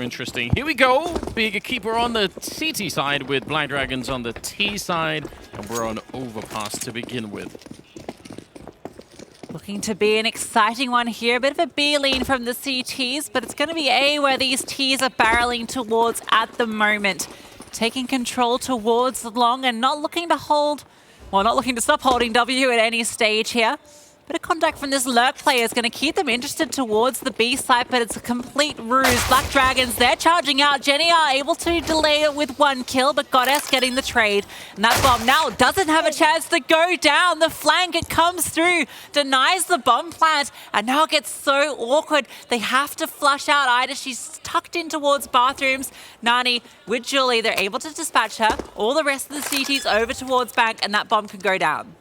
Interesting. Here we go. Big keeper on the CT side with Blackdragons on the T side. And we're on Overpass to begin with. Looking to be an exciting one here. A bit of a B lean from the CTs, but it's going to be A where these Ts are barreling towards at the moment. Taking control towards the long and not looking to hold, well, not looking to stop holding W at any stage here. Bit of contact from this lurk player is going to keep them interested towards the B side, but it's a complete ruse. Blackdragons, they're charging out. Jenny are able to delay it with one kill, but Goddess getting the trade. And that bomb now doesn't have a chance to go down. The flank, it comes through, denies the bomb plant, and now it gets so awkward. They have to flush out Ida. She's tucked in towards bathrooms. Nani with Julie, they're able to dispatch her. All the rest of the CTs over towards bank, and that bomb can go down.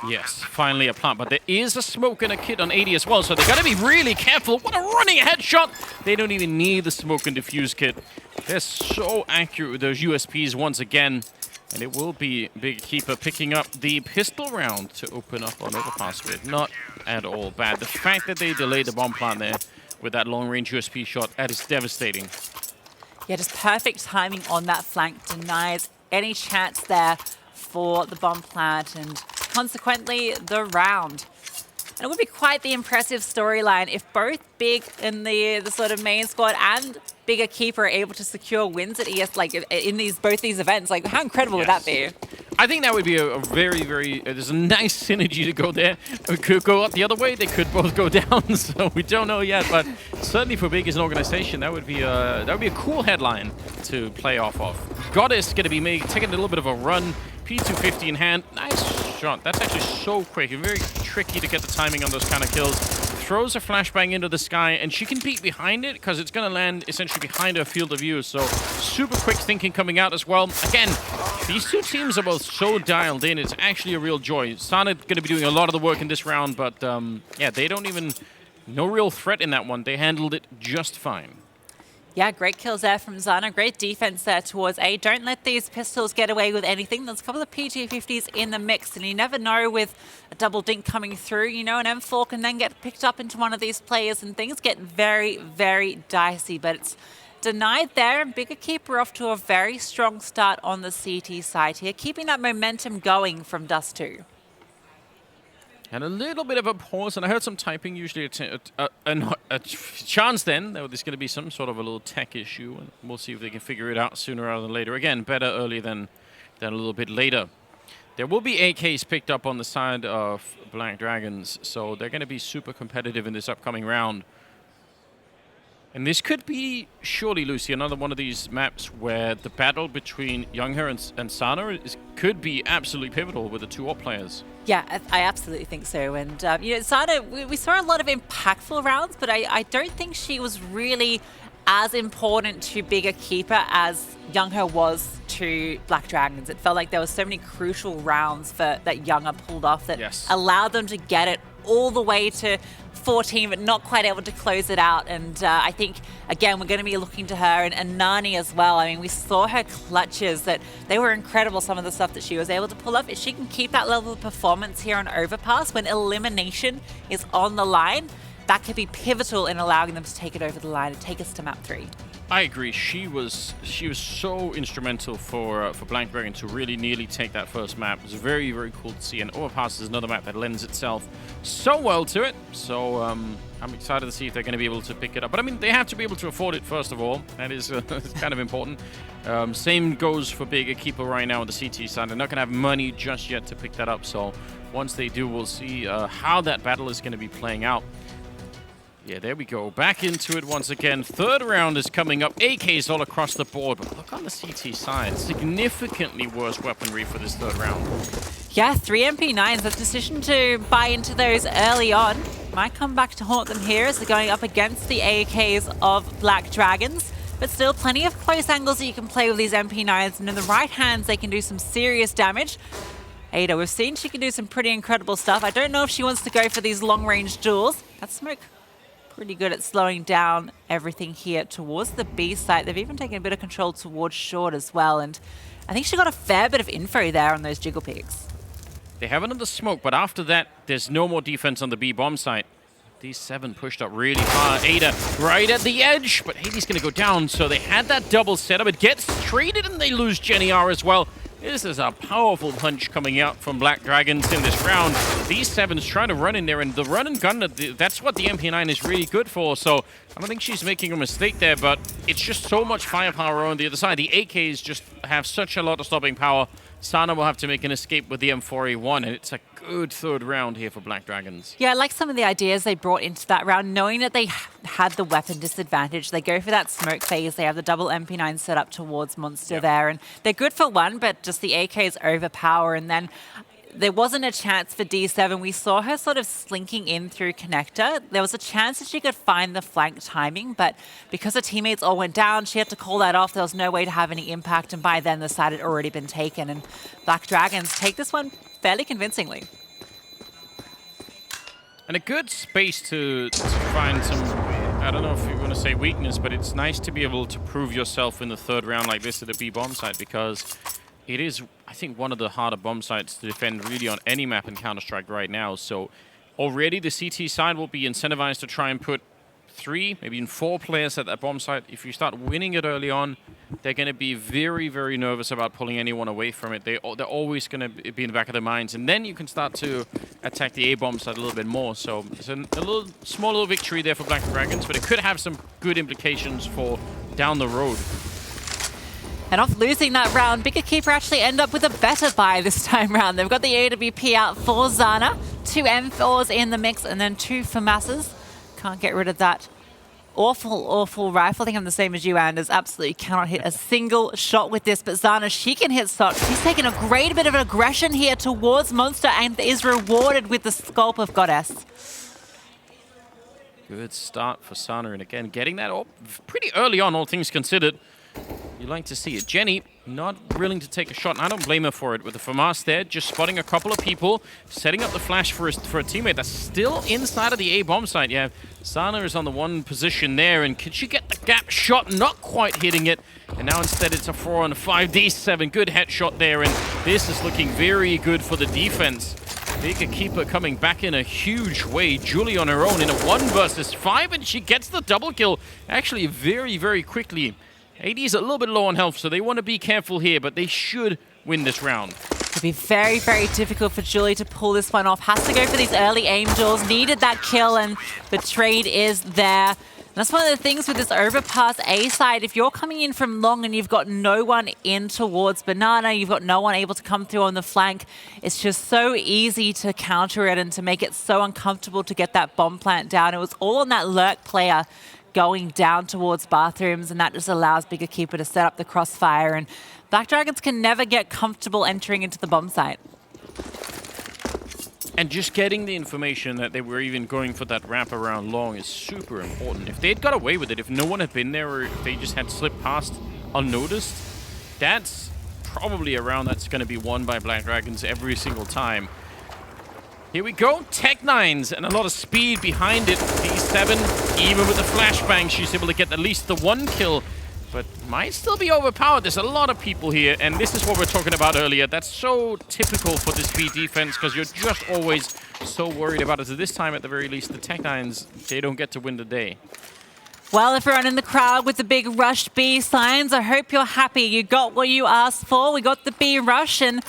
Yes, finally a plant, but there is a smoke and a kit on 80 as well, so they got to be really careful. What a running headshot! They don't even need the smoke and diffuse kit. They're so accurate with those USPs once again, and it will be Big Keeper picking up the pistol round to open up on Overpass with. Not at all bad. The fact that they delayed the bomb plant there with that long-range USP shot, that is devastating. Yeah, just perfect timing on that flank. Denies any chance there for the bomb plant, and consequently, the round. And it would be quite the impressive storyline if both Big in the sort of main squad and Bigger Keeper are able to secure wins at ES, like in both these events. Like, how incredible would that be? I think that would be a very, very, there's a nice synergy to go there. It could go up the other way. They could both go down, so we don't know yet. But certainly for Big as an organization, that would be a cool headline to play off of. Goddess going to be taking a little bit of a run. P250 in hand. Nice shot. That's actually so quick and very tricky to get the timing on those kind of kills. Throws a flashbang into the sky, and she can peek behind it because it's going to land essentially behind her field of view. So super quick thinking coming out as well. Again, these two teams are both so dialed in. It's actually a real joy. Sana going to be doing a lot of the work in this round, but yeah, they don't even, no real threat in that one. They handled it just fine. Yeah, great kills there from Zana. Great defense there towards A. Don't let these pistols get away with anything. There's a couple of P250s in the mix, and you never know with a double dink coming through. You know, an M4 can then get picked up into one of these players, and things get very, very dicey. But it's denied there, and Bigger Keeper off to a very strong start on the CT side here, keeping that momentum going from Dust 2. And a little bit of a pause, and I heard some typing, usually a chance then. There's going to be some sort of a little tech issue, and we'll see if they can figure it out sooner rather than later. Again, better early than a little bit later. There will be AKs picked up on the side of Blackdragons, so they're going to be super competitive in this upcoming round. And this could be, surely, Lucy, another one of these maps where the battle between Youngher and Sana could be absolutely pivotal with the two AWP players. Yeah, I absolutely think so. And, you know, Sana, we saw a lot of impactful rounds, but I don't think she was really as important to Bigger Keeper as Youngher was to Blackdragons. It felt like there were so many crucial rounds that Youngher pulled off that allowed them to get it all the way to 14, but not quite able to close it out. And I think, again, we're going to be looking to her and Nani as well. I mean, we saw her clutches, that they were incredible, some of the stuff that she was able to pull off. If she can keep that level of performance here on Overpass when elimination is on the line, that could be pivotal in allowing them to take it over the line and take us to map 3. I agree. She was so instrumental for Blackdragons to really nearly take that first map. It was very, very cool to see. And Overpass is another map that lends itself so well to it. So I'm excited to see if they're going to be able to pick it up. But I mean, they have to be able to afford it first of all. That is kind of important. Same goes for Bigger Keeper right now on the CT side. They're not going to have money just yet to pick that up. So once they do, we'll see how that battle is going to be playing out. Yeah, there we go. Back into it once again. Third round is coming up. AKs all across the board. But look on the CT side. Significantly worse weaponry for this third round. Yeah, 3 MP9s. The decision to buy into those early on might come back to haunt them here as they're going up against the AKs of Blackdragons. But still, plenty of close angles that you can play with these MP9s. And in the right hands, they can do some serious damage. Ada, we've seen she can do some pretty incredible stuff. I don't know if she wants to go for these long-range duels. That smoke pretty good at slowing down everything here towards the B site. They've even taken a bit of control towards short as well. And I think she got a fair bit of info there on those jiggle peaks. They have another smoke, but after that, there's no more defense on the B bomb site. D7 pushed up really hard. Ada right at the edge, but Hades going to go down. So they had that double setup. It gets traded and they lose Jenny R as well. This is a powerful punch coming out from Blackdragons in this round. D7 is trying to run in there, and the run and gun, that's what the MP9 is really good for. So I don't think she's making a mistake there, but it's just so much firepower on the other side. The AKs just have such a lot of stopping power. Sana will have to make an escape with the M4A1, and it's a good third round here for Blackdragons. Yeah, I like some of the ideas they brought into that round, knowing that they had the weapon disadvantage. They go for that smoke phase. They have the double MP9 set up towards Monster there, and they're good for one, but just the AKs overpower, and then there wasn't a chance for D7. We saw her sort of slinking in through connector. There was a chance that she could find the flank timing, but because her teammates all went down, she had to call that off. There was no way to have any impact, and by then the side had already been taken, and Blackdragons take this one fairly convincingly. And a good space to find some, I don't know if you want to say weakness, but it's nice to be able to prove yourself in the third round like this at a B bomb site, because it is, I think, one of the harder bomb sites to defend really on any map in Counter-Strike right now. So already the CT side will be incentivized to try and put 3, maybe even 4 players at that bomb site. If you start winning it early on, they're going to be very, very nervous about pulling anyone away from it. They're always going to be in the back of their minds. And then you can start to attack the A bomb site a little bit more. So it's a small little victory there for Blackdragons, but it could have some good implications for down the road. And off losing that round, Bigger Keeper actually end up with a better buy this time round. They've got the AWP out for Zana, 2 M4s in the mix, and then 2 FAMASs. Can't get rid of that awful, awful rifle. I think I'm the same as you, Anders. Absolutely cannot hit a single shot with this. But Zana, she can hit shots. She's taken a great bit of aggression here towards Monster and is rewarded with the Sculpt of Goddess. Good start for Sana, and again, getting that up pretty early on, all things considered. You like to see it. Jenny not willing to take a shot, and I don't blame her for it. With the FAMAS there, just spotting a couple of people, setting up the flash for a teammate that's still inside of the A bomb site. Yeah, Sana is on the one position there, and could she get the gap shot? Not quite hitting it. And now instead it's a 4-on-5 D7. Good headshot there, and this is looking very good for the defense. Bigger Keeper coming back in a huge way. Julie on her own in a 1 versus 5, and she gets the double kill actually very, very quickly. AD is a little bit low on health, so they want to be careful here, but they should win this round. It'll be very, very difficult for Julie to pull this one off. Has to go for these early angels. Needed that kill, and the trade is there. And that's one of the things with this Overpass A side. If you're coming in from long and you've got no one in towards Banana, you've got no one able to come through on the flank, it's just so easy to counter it and to make it so uncomfortable to get that bomb plant down. It was all on that lurk player going down towards bathrooms, and that just allows Bigger Keeper to set up the crossfire, and Blackdragons can never get comfortable entering into the bomb site. And just getting the information that they were even going for that wraparound long is super important. If they'd got away with it, if no one had been there, or if they just had slipped past unnoticed, that's probably a round that's going to be won by Blackdragons every single time. Here we go, Tech9s, and a lot of speed behind it. D7, even with the flashbang, she's able to get at least the 1 kill, but might still be overpowered. There's a lot of people here, and this is what we're talking about earlier. That's so typical for this B defense, because you're just always so worried about it. So this time, at the very least, the Tech9s, they don't get to win the day. Well, everyone in the crowd with the big rush B signs, I hope you're happy. You got what you asked for. We got the B rush, and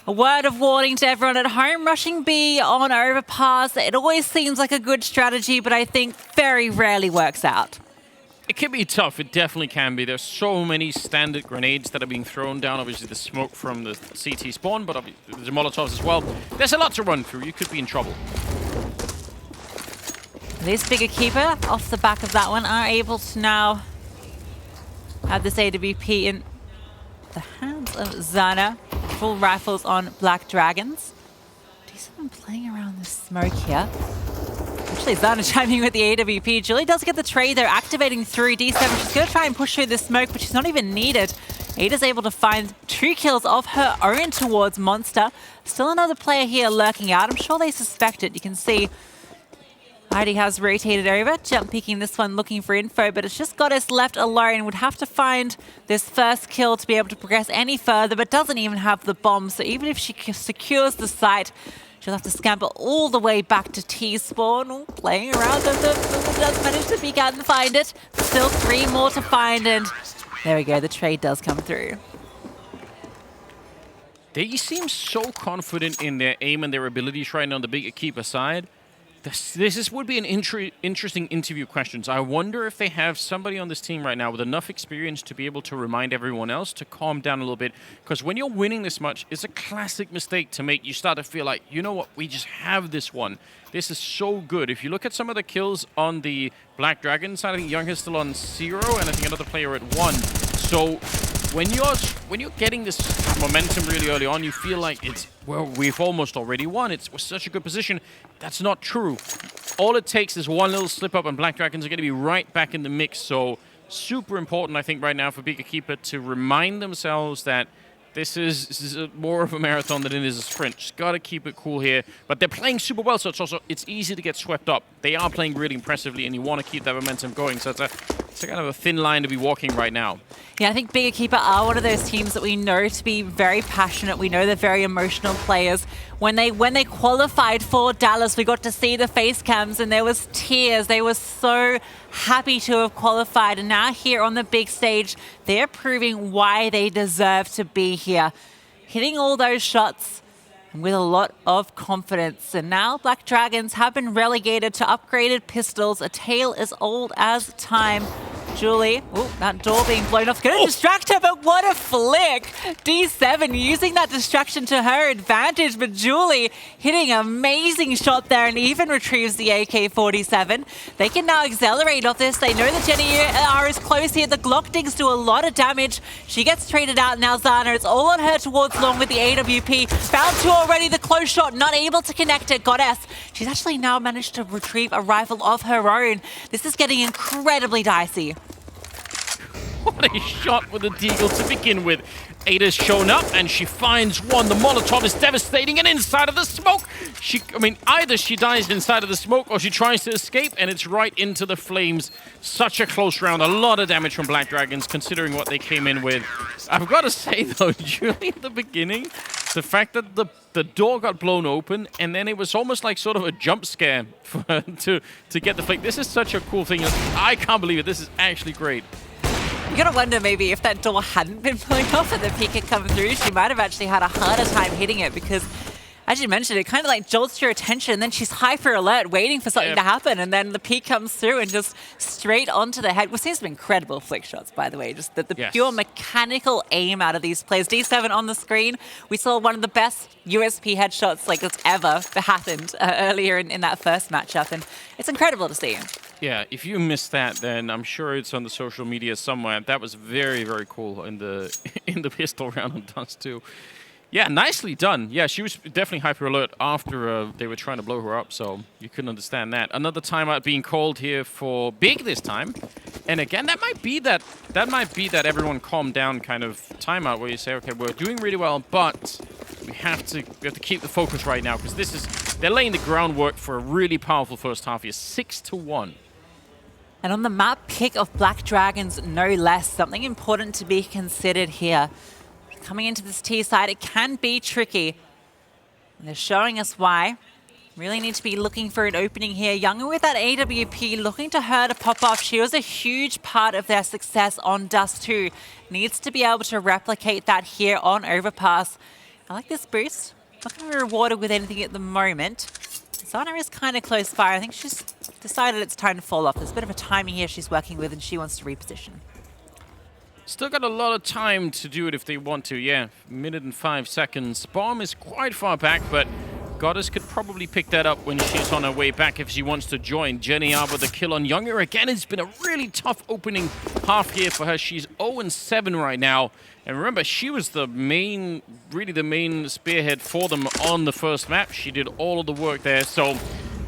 a word of warning to everyone at home, rushing B on Overpass, it always seems like a good strategy, but I think very rarely works out. It can be tough, it definitely can be. There's so many standard grenades that are being thrown down. Obviously the smoke from the CT spawn, but obviously the Molotovs as well. There's a lot to run through, you could be in trouble. This Bigger Keeper, off the back of that one, are able to now have this AWP in the hands of Zana. Full rifles on Blackdragons. D7 playing around the smoke here. Actually, Zana chiming with the AWP. Julie does get the trade there, activating through D7. She's going to try and push through the smoke, but she's not even needed. Ada's able to find 2 kills of her own towards Monster. Still another player here lurking out. I'm sure they suspect it. You can see Heidi has rotated over, jump picking this one, looking for info, but it's just Goddess left alone. Would have to find this first kill to be able to progress any further, but doesn't even have the bomb. So even if she secures the site, She'll have to scamper all the way back to T-spawn. Ooh, playing around, does manage to peek out and find it. Still 3 more to find, and there we go, the trade does come through. They seem so confident in their aim and their abilities right now on the bigger keeper side. This would be an interesting interview questions. I wonder if they have somebody on this team right now with enough experience to be able to remind everyone else to calm down a little bit. Because when you're winning this much, it's a classic mistake to make. You start to feel like, you know what, we just have this one. This is so good. If you look at some of the kills on the Blackdragons side, I think Young is still on 0, and I think another player at 1. So when you're getting this momentum really early on, you feel like it's, well, we've almost already won. We're such a good position. That's not true. All it takes is one little slip up and Blackdragons are going to be right back in the mix. So super important, I think, right now for Bigger Keeper to remind themselves that this is more of a marathon than it is a sprint. Just got to keep it cool here. But they're playing super well, so it's easy to get swept up. They are playing really impressively, and you want to keep that momentum going. So it's a kind of a thin line to be walking right now. Yeah, I think Bigger Keeper are one of those teams that we know to be very passionate. We know they're very emotional players. When they qualified for Dallas, we got to see the face cams and there was tears. They were so happy to have qualified. And now here on the big stage, they're proving why they deserve to be here. Hitting all those shots with a lot of confidence. And now Blackdragons have been relegated to upgraded pistols, a tale as old as time. Julie, oh, that door being blown off. Gonna distract her, but what a flick. D7 using that distraction to her advantage, but Julie hitting an amazing shot there and even retrieves the AK-47. They can now accelerate off this. They know that Jenny R is close here. The Glock digs do a lot of damage. She gets traded out now, Zana. It's all on her towards long with the AWP. Found 2 already, the close shot, not able to connect it. Goddess, she's actually now managed to retrieve a rifle of her own. This is getting incredibly dicey. What a shot with the Deagle to begin with. Ada's shown up and she finds one. The Molotov is devastating and inside of the smoke. Either she dies inside of the smoke or she tries to escape and it's right into the flames. Such a close round. A lot of damage from Blackdragons considering what they came in with. I've got to say though, Julie, at the beginning, the fact that the door got blown open and then it was almost like sort of a jump scare for her to get the flame. This is such a cool thing. I can't believe it. This is actually great. You gotta wonder maybe if that door hadn't been blown off and the peek had come through, she might have actually had a harder time hitting it because, as you mentioned, it kind of like jolts your attention and then she's hyper alert waiting for something to happen and then the peek comes through and just straight onto the head. We've seen some incredible flick shots, by the way, just the pure mechanical aim out of these players. D7 on the screen, we saw one of the best USP headshots like that's ever happened earlier in that first matchup and it's incredible to see. Yeah, if you missed that, then I'm sure it's on the social media somewhere. That was very, very cool in the pistol round on Dust 2. Yeah, nicely done. Yeah, she was definitely hyper alert after they were trying to blow her up, so you couldn't understand that. Another timeout being called here for Big this time. And again, that might be that everyone calm down kind of timeout where you say, okay, we're doing really well, but we have to keep the focus right now because they're laying the groundwork for a really powerful first half here. 6-1. And on the map pick of Blackdragons, no less, something important to be considered here. Coming into this T side, it can be tricky. And they're showing us why. Really need to be looking for an opening here. Younger with that AWP, looking to her to pop off. She was a huge part of their success on Dust 2. Needs to be able to replicate that here on Overpass. I like this boost. Not going to be rewarded with anything at the moment. Zana is kind of close fire. I think she's decided it's time to fall off. There's a bit of a timing here she's working with and she wants to reposition. Still got a lot of time to do it if they want to. Yeah, minute and 5 seconds. Bomb is quite far back, but Goddess could probably pick that up when she's on her way back if she wants to join. Jenny R with the kill on Younger. Again, it's been a really tough opening half here for her. She's 0-7 right now. And remember, she was really the main spearhead for them on the first map. She did all of the work there, so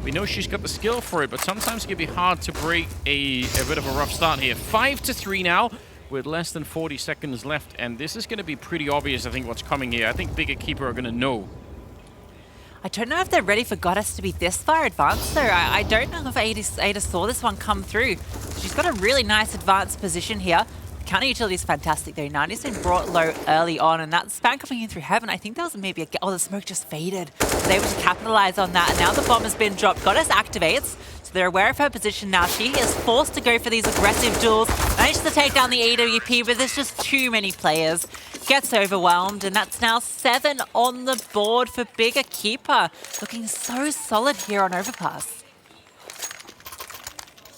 we know she's got the skill for it, but sometimes it can be hard to break a bit of a rough start here. 5-3 now, with less than 40 seconds left, and this is going to be pretty obvious, I think, what's coming here. I think Bigger Keeper are going to know. I don't know if they're ready for Goddess to be this far advanced, though. I don't know if Ada saw this one come through. She's got a really nice advanced position here. Counter utility is fantastic though. 90's been brought low early on, and that spam coming in through heaven, I think that was maybe oh, the smoke just faded. So they were able to capitalize on that, and now the bomb has been dropped. Goddess activates, so they're aware of her position now. She is forced to go for these aggressive duels. Manages to take down the AWP, but there's just too many players. Gets overwhelmed, and that's now 7 on the board for Bigger Keeper. Looking so solid here on Overpass.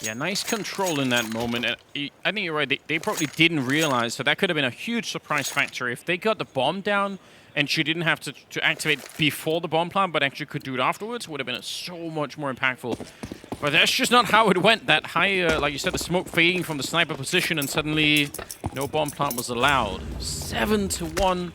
Yeah, nice control in that moment. And I think you're right. They probably didn't realize, so that could have been a huge surprise factor. If they got the bomb down and she didn't have to activate before the bomb plant, but actually could do it afterwards, would have been so much more impactful. But that's just not how it went. That high, like you said, the smoke fading from the sniper position, and suddenly no bomb plant was allowed. 7-1.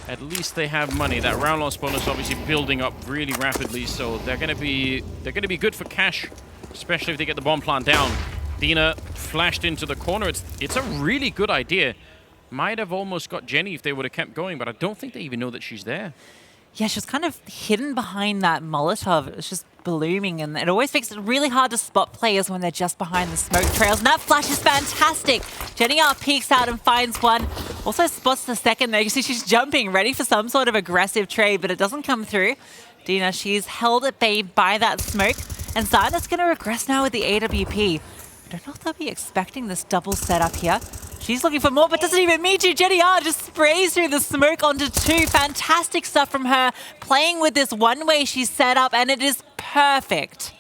At least they have money. That round loss bonus obviously building up really rapidly, so they're gonna be good for cash. Especially if they get the bomb plant down. Dina flashed into the corner. It's a really good idea. Might have almost got Jenny if they would have kept going, but I don't think they even know that she's there. Yeah, she's kind of hidden behind that Molotov. It's just blooming, and it always makes it really hard to spot players when they're just behind the smoke trails. And that flash is fantastic. Jenny R peeks out and finds one. Also spots the second there. You see she's jumping, ready for some sort of aggressive trade, but it doesn't come through. Dina, she's held at bay by that smoke. And Zana's going to regress now with the AWP. I don't know if they'll be expecting this double setup here. She's looking for more, but doesn't even meet you. Jenny R just sprays through the smoke onto 2. Fantastic stuff from her. Playing with this one-way she's set up, and it is perfect.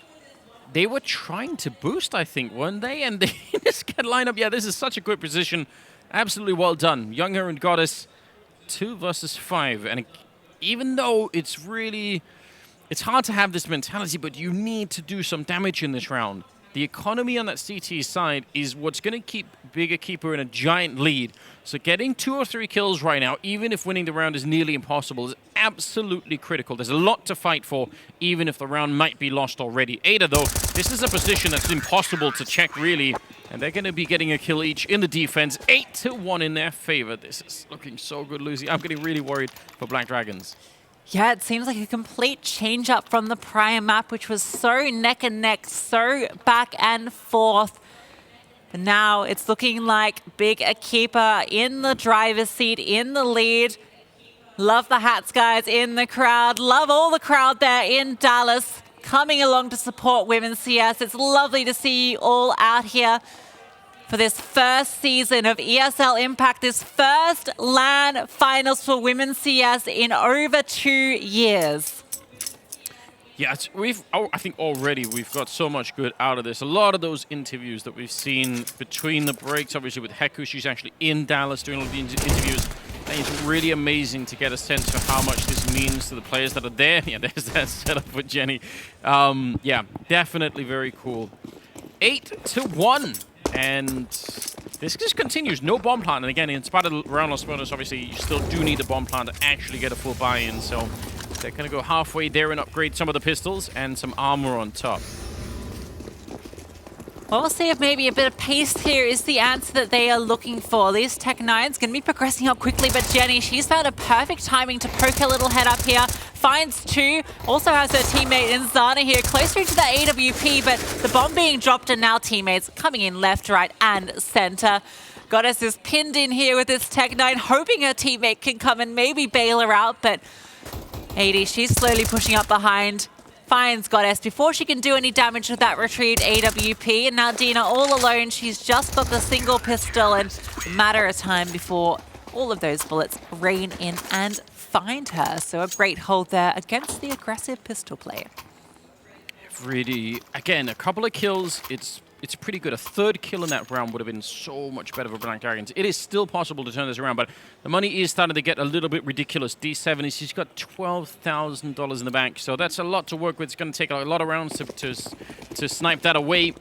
They were trying to boost, I think, weren't they? And they just get lined up. Yeah, this is such a good position. Absolutely well done. Younger and Goddess, 2 versus 5. And even though it's hard to have this mentality, but you need to do some damage in this round. The economy on that CT side is what's going to keep Bigger Keeper in a giant lead. So getting 2 or 3 kills right now, even if winning the round is nearly impossible, is absolutely critical. There's a lot to fight for, even if the round might be lost already. Ada, though, this is a position that's impossible to check, really. And they're going to be getting a kill each in the defense. 8-1 in their favor. This is looking so good, Lucy. I'm getting really worried for Blackdragons. Yeah, it seems like a complete change up from the prior map, which was so neck and neck, so back and forth. But now it's looking like Bigger Keeper in the driver's seat, in the lead. Love the hats, guys, in the crowd. Love all the crowd there in Dallas coming along to support Women's CS. It's lovely to see you all out here for this first season of ESL Impact, this first LAN finals for Women's CS in over 2 years. Yeah, I think already we've got so much good out of this. A lot of those interviews that we've seen between the breaks, obviously with Heku, she's actually in Dallas doing all the interviews. I think it's really amazing to get a sense of how much this means to the players that are there. Yeah, there's that setup with Jenny. Yeah, definitely very cool. 8-1. And this just continues. No bomb plant. And again, in spite of the round loss bonus, obviously, you still do need the bomb plant to actually get a full buy-in. So they're going to go halfway there and upgrade some of the pistols and some armor on top. Well, we'll see if maybe a bit of pace here is the answer that they are looking for. These Tech-9's going to be progressing up quickly, but Jenny, she's found a perfect timing to poke her little head up here. Finds 2, also has her teammate in Zana here, closer to the AWP, but the bomb being dropped and now teammates coming in left, right, and center. Goddess is pinned in here with this Tech-9, hoping her teammate can come and maybe bail her out, but 80, she's slowly pushing up behind. Finds Goddess before she can do any damage with that retrieved AWP. And now Dina all alone. She's just got the single pistol, and a matter of time before all of those bullets rain in and find her. So a great hold there against the aggressive pistol player. Really, again, a couple of kills. It's pretty good. A 3rd kill in that round would have been so much better for Blackdragons. It is still possible to turn this around, but the money is starting to get a little bit ridiculous. D70, she's got $12,000 in the bank, so that's a lot to work with. It's going to take a lot of rounds to snipe that away.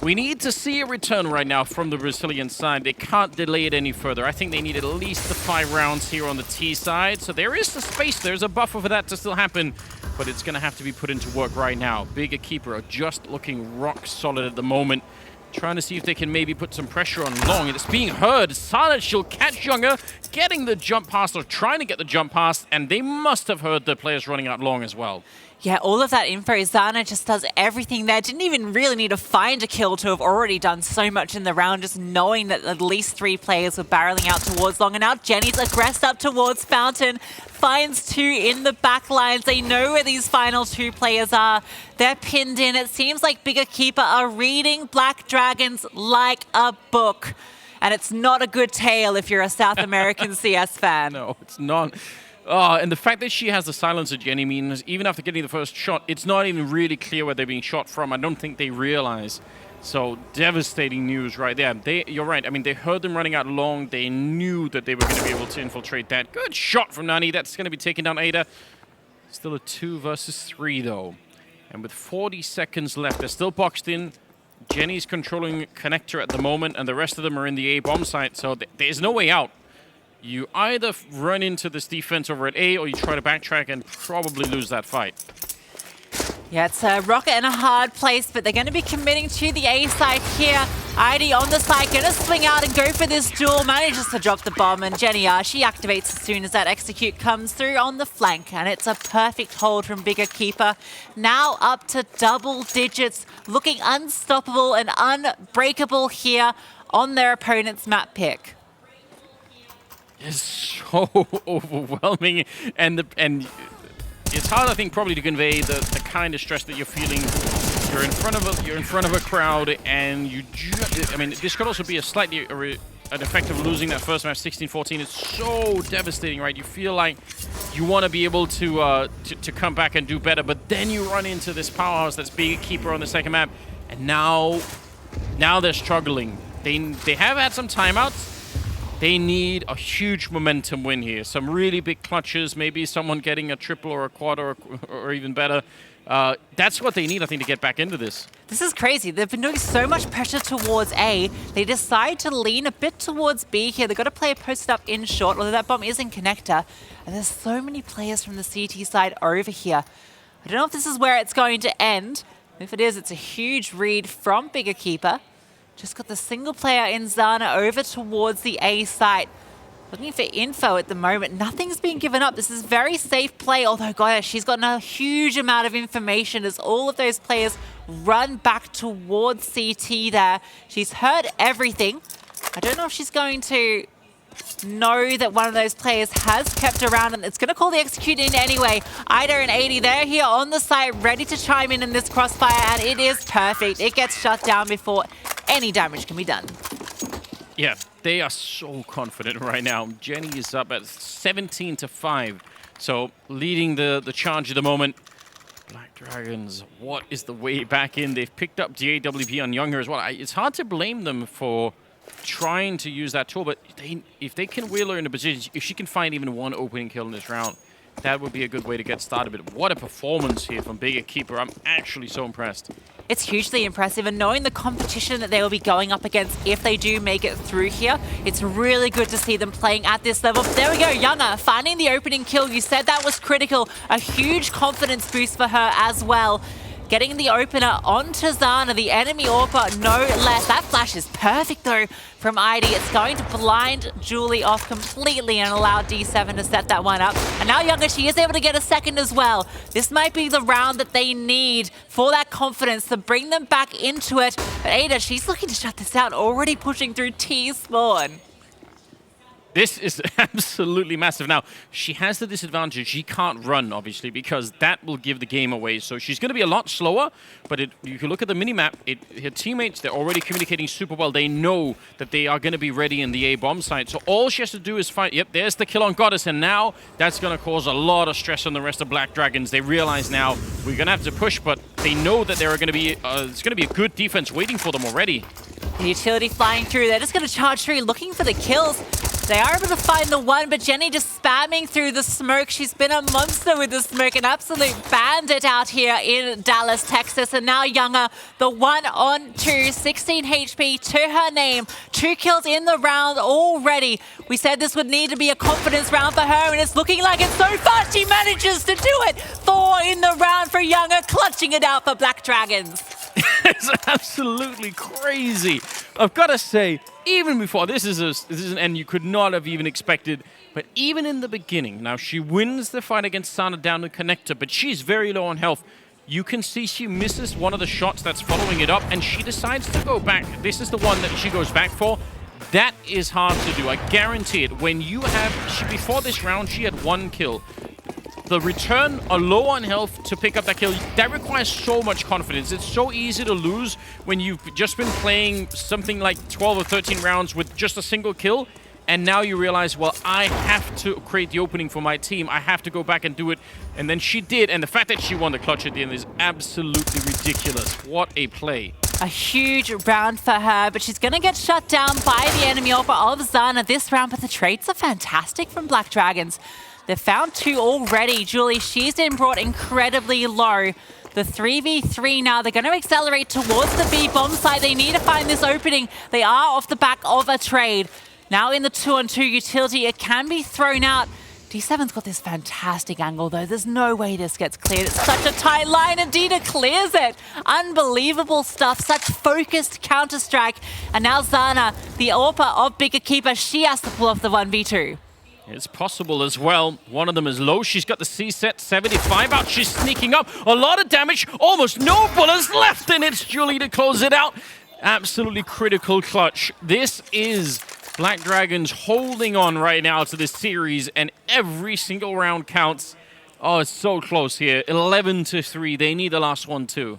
We need to see a return right now from the Brazilian side. They can't delay it any further. I think they need at least the 5 rounds here on the T side, so there is the space. There's a buffer for that to still happen. But it's going to have to be put into work right now. Bigger Keeper are just looking rock solid at the moment. Trying to see if they can maybe put some pressure on Long. It's being heard. Silent, she'll catch Younger, getting the jump past or trying to get the jump past, and they must have heard the players running out Long as well. Yeah, all of that info. Zana just does everything there. Didn't even really need to find a kill to have already done so much in the round, just knowing that at least 3 players were barreling out towards Long. And now Jenny's aggressed up towards Fountain. Finds 2 in the back lines. They know where these final 2 players are. They're pinned in. It seems like Bigger Keeper are reading Blackdragons like a book. And it's not a good tale if you're a South American CS fan. No, it's not. And the fact that she has the silencer, Jenny, means even after getting the first shot, it's not even really clear where they're being shot from. I don't think they realize. So devastating news right there. You're right. I mean, they heard them running out long. They knew that they were going to be able to infiltrate that. Good shot from Nani. That's going to be taking down Ada. Still a 2 versus 3, though. And with 40 seconds left, they're still boxed in. Jenny's controlling connector at the moment, and the rest of them are in the A bomb site. So there's no way out. You either run into this defense over at A, or you try to backtrack and probably lose that fight. Yeah, it's a rocket in a hard place, but they're going to be committing to the A side here. ID on the side, going to swing out and go for this duel. Manages to drop the bomb, and Jenny, she activates as soon as that execute comes through on the flank, and it's a perfect hold from Bigger Keeper. Now up to double digits, looking unstoppable and unbreakable here on their opponent's map pick. It's so overwhelming, and it's hard, I think, probably to convey the kind of stress that you're feeling. You're in front of a crowd, and I mean, this could also be a slightly an effect of losing that first match, 16-14. It's so devastating, right? You feel like you want to be able to come back and do better, but then you run into this powerhouse that's Bigger Keeper on the second map, and now they're struggling. They have had some timeouts. They need a huge momentum win here. Some really big clutches, maybe someone getting a triple or a quad or even better. That's what they need, I think, to get back into this. This is crazy. They've been doing so much pressure towards A. They decide to lean a bit towards B here. They've got to play a posted up in short, although that bomb is in connector. And there's so many players from the CT side over here. I don't know if this is where it's going to end. If it is, it's a huge read from Bigger Keeper. Just got the single player in Zana over towards the A site. Looking for info at the moment. Nothing's been given up. This is very safe play, although, gosh, she's gotten a huge amount of information as all of those players run back towards CT there. She's heard everything. I don't know if she's going to know that one of those players has kept around, and it's going to call the execute in anyway. Ida and 80, they're here on the site, ready to chime in this crossfire, and it is perfect. It gets shut down before any damage can be done. Yeah, they are so confident right now. Jenny is up at 17-5, so leading the charge at the moment. Blackdragons, what is the way back in? They've picked up the AWP on Younger as well. It's hard to blame them for trying to use that tool, but if they can wheel her in a position, if she can find even one opening kill in this round, that would be a good way to get started. But what a performance here from Bigger Keeper. I'm actually so impressed. It's hugely impressive, and knowing the competition that they will be going up against if they do make it through here, it's really good to see them playing at this level. There we go, Younger finding the opening kill. You said that was critical. A huge confidence boost for her as well. Getting the opener onto Zana, the enemy AWP, no less. That flash is perfect, though, from ID. It's going to blind Julie off completely and allow D7 to set that one up. And now Younger, she is able to get a second as well. This might be the round that they need for that confidence to bring them back into it. But Ada, she's looking to shut this out, already pushing through T-spawn. This is absolutely massive. Now, she has the disadvantage. She can't run, obviously, because that will give the game away. So she's going to be a lot slower, but you can look at the minimap. Her teammates, they're already communicating super well. They know that they are going to be ready in the A-bomb site. So all she has to do is fight. Yep, there's the kill on Goddess, and now that's going to cause a lot of stress on the rest of Blackdragons. They realize now we're going to have to push, but they know that there are going to be it's going to be a good defense waiting for them already. The utility flying through. They're just going to charge through, looking for the kills. They are able to find the one, but Jenny just spamming through the smoke. She's been a monster with the smoke, an absolute bandit out here in Dallas, Texas. And now Younger, the 1-on-2, 16 HP to her name. 2 kills in the round already. We said this would need to be a confidence round for her, and it's looking like it so far. She manages to do it. 4 in the round for Younger, clutching it out for Blackdragons. It's absolutely crazy. I've got to say, even before, this is an end you could not have even expected, but even in the beginning, now she wins the fight against Sana down the connector, but she's very low on health. You can see she misses one of the shots that's following it up, and she decides to go back. This is the one that she goes back for. That is hard to do, I guarantee it. When you have, before this round, she had 1 kill. The return, a low on health to pick up that kill, that requires so much confidence. It's so easy to lose when you've just been playing something like 12 or 13 rounds with just a single kill, and now you realize, well, I have to create the opening for my team. I have to go back and do it. And then she did, and the fact that she won the clutch at the end is absolutely ridiculous. What a play. A huge round for her, but she's going to get shut down by the enemy offer of Zana this round, but the trades are fantastic from Blackdragons. They've found 2 already. Julie, she's been brought incredibly low. The 3v3 now, they're going to accelerate towards the B bomb site. They need to find this opening. They are off the back of a trade. Now in the 2-on-2 utility, it can be thrown out. D7's got this fantastic angle, though. There's no way this gets cleared. It's such a tight line, and Dina clears it. Unbelievable stuff. Such focused counter-strike. And now Zana, the AWPer of Bigger Keeper, she has to pull off the 1v2. It's possible as well. One of them is low. She's got the C set 75 out. She's sneaking up. A lot of damage. Almost no bullets left, and it's Julie to close it out. Absolutely critical clutch. This is Blackdragons holding on right now to this series, and every single round counts. Oh, it's so close here. 11-3. They need the last one too.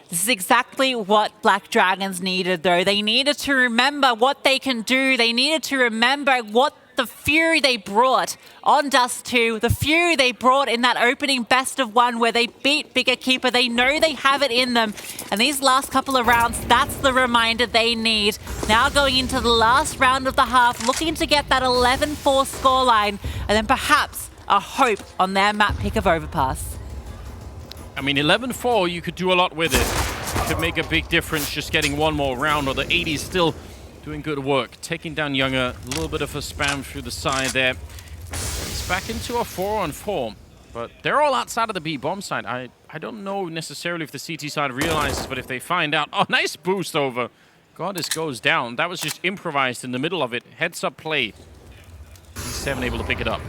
This is exactly what Blackdragons needed, though. They needed to remember what they can do. They needed to remember what the fury they brought on Dust 2, the fury they brought in that opening best of 1 where they beat Bigger Keeper. They know they have it in them. And these last couple of rounds, that's the reminder they need. Now going into the last round of the half, looking to get that 11-4 scoreline, and then perhaps a hope on their map pick of Overpass. I mean, 11-4, you could do a lot with it. Could make a big difference just getting one more round, or the 80s still doing good work. Taking down Younger, a little bit of a spam through the side there. It's back into a 4-on-4, but they're all outside of the B bomb side. I don't know necessarily if the CT side realizes, but if they find out, oh, nice boost over. Goddess goes down. That was just improvised in the middle of it. Heads up play. D7 able to pick it up.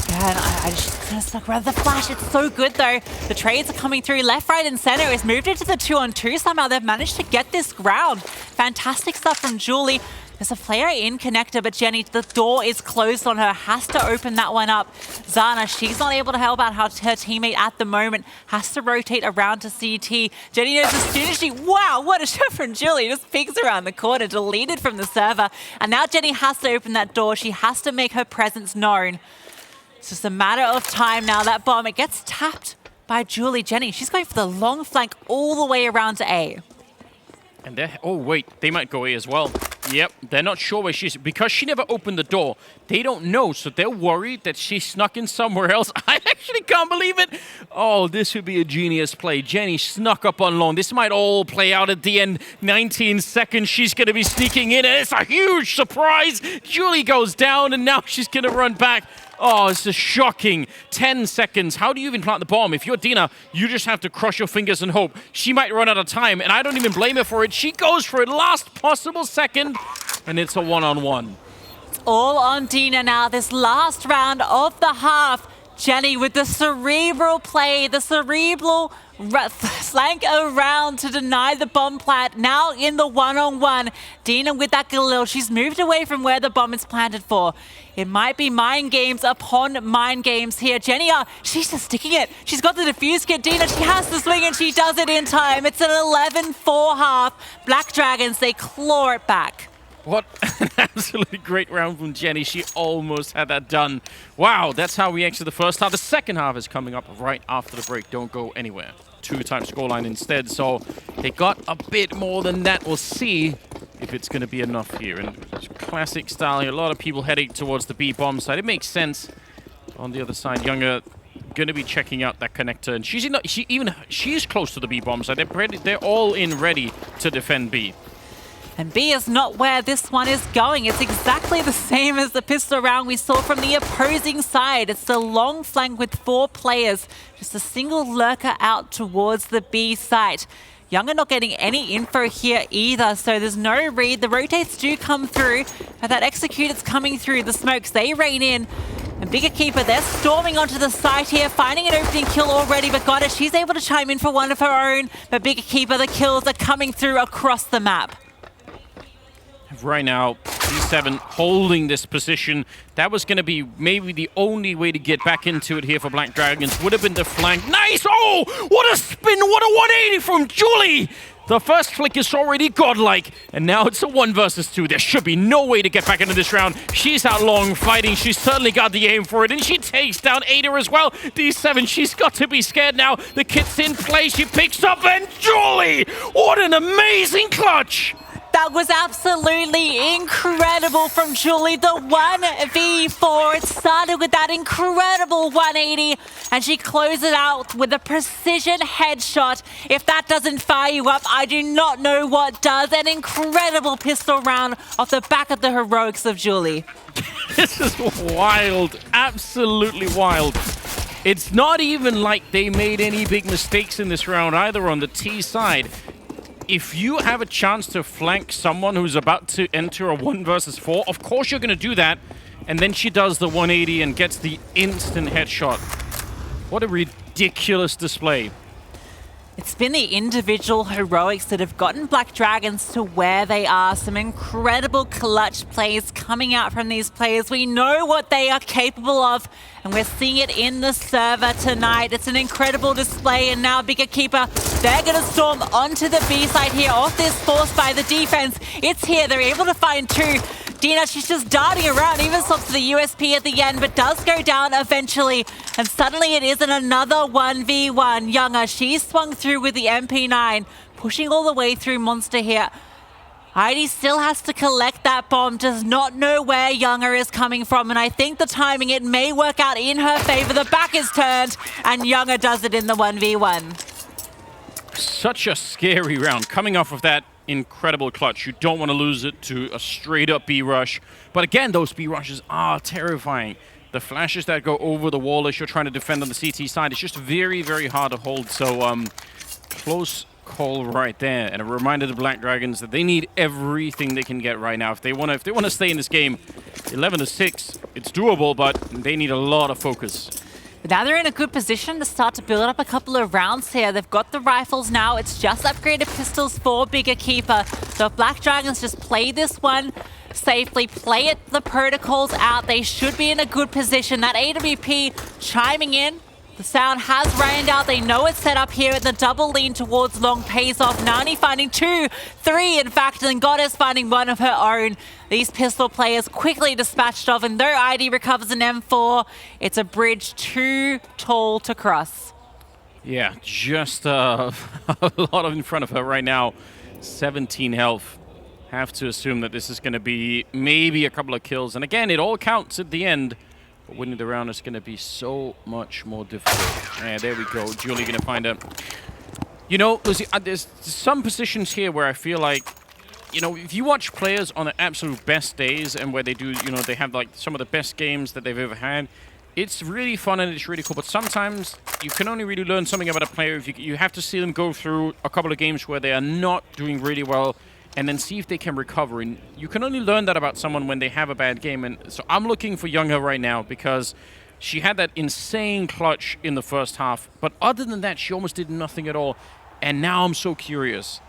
Yeah, and I just kind of stuck around the flash. It's so good, though. The trades are coming through left, right, and center. It's moved into the 2-on-2 somehow. They've managed to get this ground. Fantastic stuff from Julie. There's a player in connector, but Jenny, the door is closed on her. Has to open that one up. Zana, she's not able to help out her teammate at the moment. Has to rotate around to CT. Jenny knows as soon as she... Wow, what a shot from Julie. Just peeks around the corner, deleted from the server. And now Jenny has to open that door. She has to make her presence known. It's just a matter of time now. That bomb, it gets tapped by Julie. Jenny, she's going for the long flank all the way around to A. And they're... Oh, wait. They might go A as well. Yep. They're not sure where she's... Because she never opened the door, they don't know. So they're worried that she snuck in somewhere else. I actually can't believe it. Oh, this would be a genius play. Jenny snuck up on long. This might all play out at the end. 19 seconds. She's going to be sneaking in. And it's a huge surprise. Julie goes down, and now she's going to run back. Oh, it's just shocking. 10 seconds. How do you even plant the bomb? If you're Dina, you just have to cross your fingers and hope. She might run out of time, and I don't even blame her for it. She goes for it last possible second, and it's a 1-on-1. It's all on Dina now. This last round of the half. Jenny with the cerebral play, the cerebral flank around to deny the bomb plant. Now in the 1-on-1. Dina with that Galil. She's moved away from where the bomb is planted for. It might be mind games upon mind games here. Jenny, she's just sticking it. She's got the defuse kit. Dina, she has to swing, and she does it in time. It's an 11-4 half. Blackdragons, they claw it back. What an absolutely great round from Jenny. She almost had that done. Wow, that's how we exit the first half. The second half is coming up right after the break. Don't go anywhere. 2-time scoreline instead. So they got a bit more than that. We'll see if it's going to be enough here. And classic style here. A lot of people heading towards the B bomb side. It makes sense. On the other side, Younger going to be checking out that connector. And she's close to the B bomb side. They're all in ready to defend B. And B is not where this one is going. It's exactly the same as the pistol round we saw from the opposing side. It's the long flank with 4 players. Just a single lurker out towards the B site. Younger not getting any info here either, so there's no read. The rotates do come through, but that executor's coming through. The smokes, they rain in. And Bigger Keeper, they're storming onto the site here, finding an opening kill already, but got it. She's able to chime in for one of her own, but Bigger Keeper, the kills are coming through across the map. Right now, D7 holding this position. That was going to be maybe the only way to get back into it here for Blackdragons. Would have been the flank. Nice! Oh, what a spin! What a 180 from Julie! The first flick is already godlike, and now it's a 1 versus 2. There should be no way to get back into this round. She's out long fighting. She's certainly got the aim for it, and she takes down Ada as well. D7, she's got to be scared now. The kit's in play. She picks up, and Julie! What an amazing clutch! That was absolutely incredible from Julie. The 1v4. It started with that incredible 180, and she closed it out with a precision headshot. If that doesn't fire you up, I do not know what does. An incredible pistol round off the back of the heroics of Julie. This is wild. Absolutely wild. It's not even like they made any big mistakes in this round either on the T side. If you have a chance to flank someone who's about to enter a 1 versus 4, of course you're going to do that. And then she does the 180 and gets the instant headshot. What a ridiculous display. It's been the individual heroics that have gotten Blackdragons to where they are. Some incredible clutch plays coming out from these players. We know what they are capable of, and we're seeing it in the server tonight. It's an incredible display, and now Bigger Keeper, they're going to storm onto the B side here, off this force by the defense. It's here. They're able to find 2. Dina, she's just darting around, even swaps to the USP at the end, but does go down eventually. And suddenly it isn't another 1v1. Younger, she's swung through with the MP9, pushing all the way through Monster here. Heidi still has to collect that bomb, does not know where Younger is coming from, and I think the timing, it may work out in her favor. The back is turned, and Younger does it in the 1v1. Such a scary round. Coming off of that incredible clutch, you don't want to lose it to a straight-up B rush. But again, those B rushes are terrifying. The flashes that go over the wall as you're trying to defend on the CT side, it's just very, very hard to hold. So, close call right there, and a reminder to Blackdragons that they need everything they can get right now if they want to stay in this game. 11-6, it's doable, but they need a lot of focus. But now they're in a good position to start to build up a couple of rounds here. They've got the rifles now. It's just upgraded pistols for Bigger Keeper. So if Blackdragons just play this one safely, play it, the protocols out, they should be in a good position. That AWP chiming in. The sound has rained out. They know it's set up here. The double lean towards long pays off. Nani finding 2, 3, in fact, and Goddess finding 1 of her own. These pistol players quickly dispatched off, and though ID recovers an M4, it's a bridge too tall to cross. Yeah, just a lot in front of her right now. 17 health. Have to assume that this is going to be maybe a couple of kills. And again, it all counts at the end. But winning the round is going to be so much more difficult. Yeah, there we go. Julie going to find a... You know, Lucy, there's some positions here where I feel like, you know, if you watch players on their absolute best days and where they do, you know, they have like some of the best games that they've ever had, it's really fun and it's really cool. But sometimes you can only really learn something about a player if you have to see them go through a couple of games where they are not doing really well, and then see if they can recover. And you can only learn that about someone when they have a bad game. And so I'm looking for Younger right now because she had that insane clutch in the first half. But other than that, she almost did nothing at all. And now I'm so curious.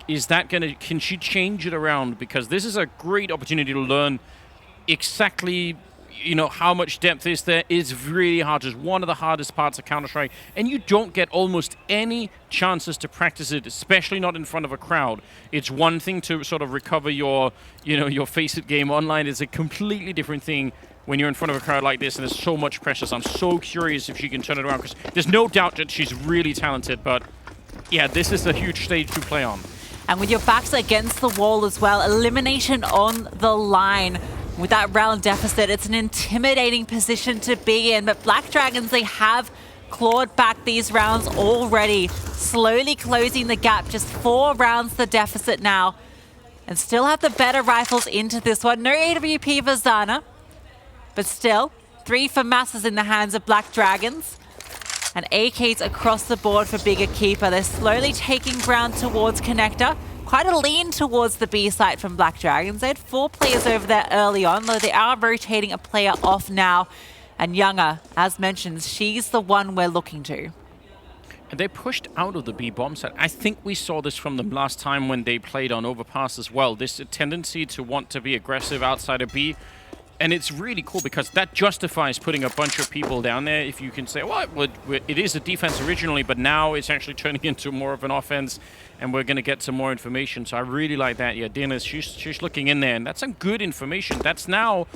Can she change it around? Because this is a great opportunity to learn exactly, you know, how much depth is there. It's really hard. It's one of the hardest parts of Counter-Strike. And you don't get almost any chances to practice it, especially not in front of a crowd. It's one thing to sort of recover your, you know, your face-it game online. It's a completely different thing when you're in front of a crowd like this and there's so much pressure. So I'm so curious if she can turn it around, because there's no doubt that she's really talented. But yeah, this is a huge stage to play on. And with your backs against the wall as well, elimination on the line. With that round deficit, it's an intimidating position to be in, but Blackdragons, they have clawed back these rounds already, slowly closing the gap. Just 4 rounds the deficit now, and still have the better rifles into this one. No AWP for Zana, but still 3 for masses in the hands of Blackdragons. and AKs across the board for Bigger Keeper. They're slowly taking ground towards Connector. Quite a lean towards the B site from Blackdragons. They had 4 players over there early on, though they are rotating a player off now. And Younger, as mentioned, she's the one we're looking to. And they pushed out of the B bomb site. I think we saw this from them last time when they played on Overpass as well. This tendency to want to be aggressive outside of B. And it's really cool because that justifies putting a bunch of people down there. If you can say, well, it is a defense originally, but now it's actually turning into more of an offense, and we're going to get some more information. So I really like that. Yeah, Dina, she's looking in there, and that's some good information. That's now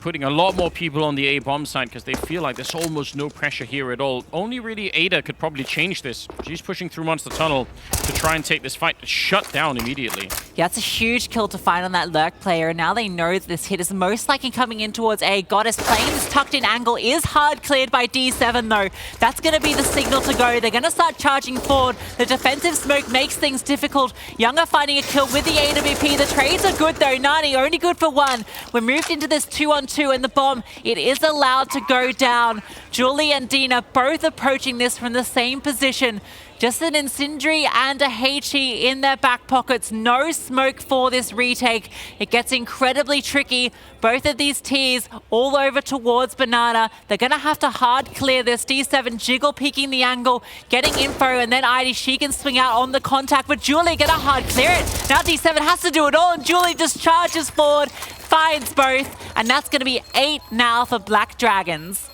putting a lot more people on the A bomb side because they feel like there's almost no pressure here at all. Only really Ada could probably change this. She's pushing through Monster Tunnel to try and take this fight shut down immediately. Yeah, it's a huge kill to find on that Lurk player, and now they know that this hit is most likely coming in towards A. Goddess playing this tucked in angle is hard cleared by D7 though. That's going to be the signal to go. They're going to start charging forward. The defensive smoke makes things difficult. Younger finding a kill with the AWP. The trades are good though. Nani only good for 1. We're moved into this 2-on-2, and the bomb, it is allowed to go down. Julie and Dina both approaching this from the same position. Just an Incendiary and a HE in their back pockets. No smoke for this retake. It gets incredibly tricky. Both of these Ts all over towards Banana. They're going to have to hard clear this. D7 jiggle peeking the angle, getting info, and then ID, she can swing out on the contact, but Julie going to hard clear it. Now D7 has to do it all, and Julie just charges forward, finds both, and that's going to be 8 now for Blackdragons.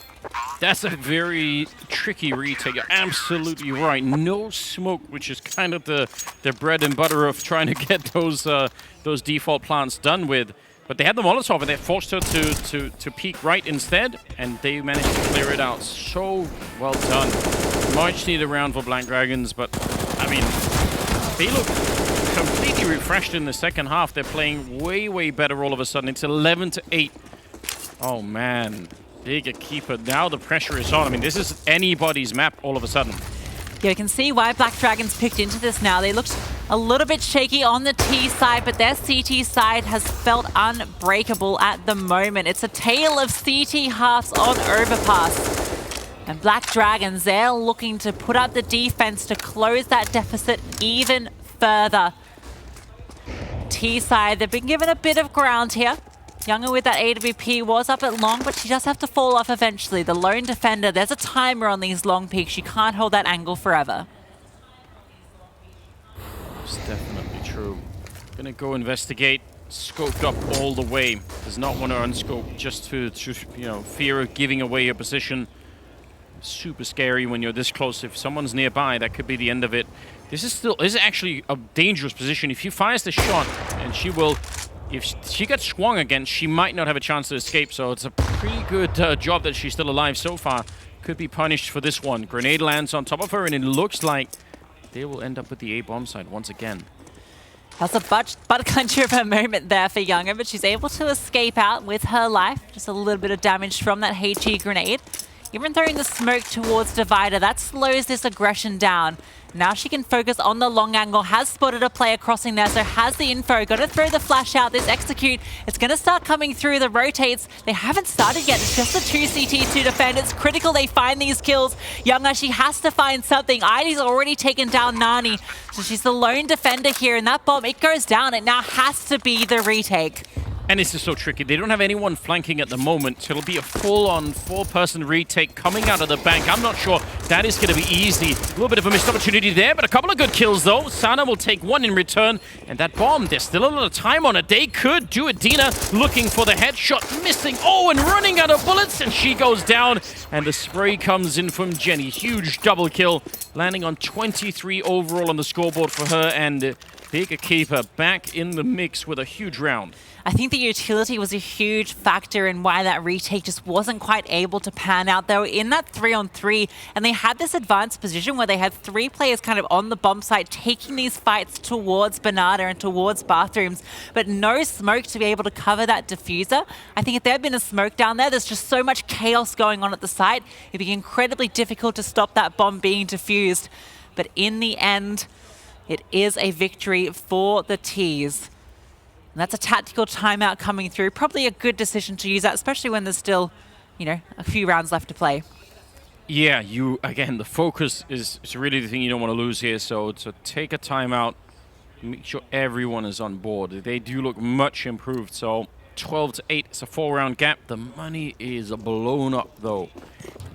That's a very tricky retake. You're absolutely right. No smoke, which is kind of the bread and butter of trying to get those default plants done with. But they had the Molotov, and they forced her to peek right instead, and they managed to clear it out. So well done. Much needed round for Blackdragons, but I mean, they look completely refreshed in the second half. They're playing way, way better all of a sudden. It's 11-8. Oh man. Bigger Keeper. Now the pressure is on. I mean, this is anybody's map all of a sudden. Yeah, you can see why Blackdragons picked into this now. They looked a little bit shaky on the T side, but their CT side has felt unbreakable at the moment. It's a tale of CT halves on Overpass. And Blackdragons, they're looking to put up the defense to close that deficit even further. T side, they've been given a bit of ground here. Younger with that AWP was up at long, but she does have to fall off eventually. The lone defender, there's a timer on these long peaks. You can't hold that angle forever. It's definitely true. Gonna go investigate. Scoped up all the way. Does not want to unscope just to fear of giving away your position. Super scary when you're this close. If someone's nearby, that could be the end of it. This is actually a dangerous position. If he fires the shot, and she will... If she gets swung again, she might not have a chance to escape, so it's a pretty good job that she's still alive so far. Could be punished for this one. Grenade lands on top of her, and it looks like they will end up with the A bomb site once again. That's a butt clencher of a moment there for Younger, but she's able to escape out with her life. Just a little bit of damage from that HE grenade. Even throwing the smoke towards Divider, that slows this aggression down. Now she can focus on the long angle, has spotted a player crossing there, so has the info. Got to throw the flash out, this execute. It's going to start coming through the rotates. They haven't started yet, it's just the 2 CT to defend. It's critical they find these kills. Younger, she has to find something. ID's already taken down Nani, so she's the lone defender here, and that bomb, it goes down. It now has to be the retake. And this is so tricky. They don't have anyone flanking at the moment, so it'll be a full-on 4-person retake coming out of the bank. I'm not sure that is going to be easy. A little bit of a missed opportunity there, but a couple of good kills, though. Sana will take 1 in return, and that bomb, there's still a lot of time on it. They could do it. Dina looking for the headshot, missing. Oh, and running out of bullets, and she goes down. And the spray comes in from Jenny. Huge double kill, landing on 23 overall on the scoreboard for her, and Bigger Keeper back in the mix with a huge round. I think the utility was a huge factor in why that retake just wasn't quite able to pan out. They were in that 3-on-3, and they had this advanced position where they had 3 players kind of on the bomb site taking these fights towards Banana and towards bathrooms, but no smoke to be able to cover that diffuser. I think if there had been a smoke down there, there's just so much chaos going on at the site, it'd be incredibly difficult to stop that bomb being diffused. But in the end, it is a victory for the Ts. And that's a tactical timeout coming through. Probably a good decision to use that, especially when there's still, a few rounds left to play. Yeah, again, the focus is really the thing you don't want to lose here. So take a timeout, make sure everyone is on board. They do look much improved. So 12-8, it's a 4-round gap. The money is blown up though.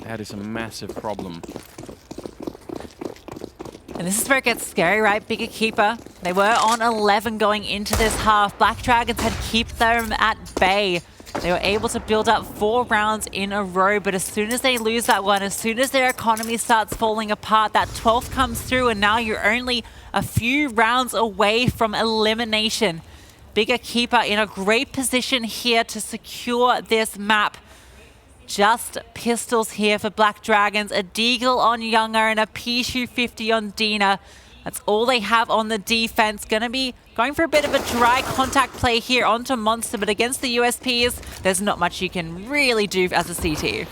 That is a massive problem. And this is where it gets scary, right? Bigger keeper. They were on 11 going into this half. Blackdragons had kept them at bay. They were able to build up 4 rounds in a row, but as soon as they lose that one, as soon as their economy starts falling apart, that 12th comes through, and now you're only a few rounds away from elimination. Bigger keeper in a great position here to secure this map. Just pistols here for Blackdragons, a Deagle on Younger and a P250 on Dina. That's all they have on the defense. Gonna be going for a bit of a dry contact play here onto Monster, but against the USPs, there's not much you can really do as a CT.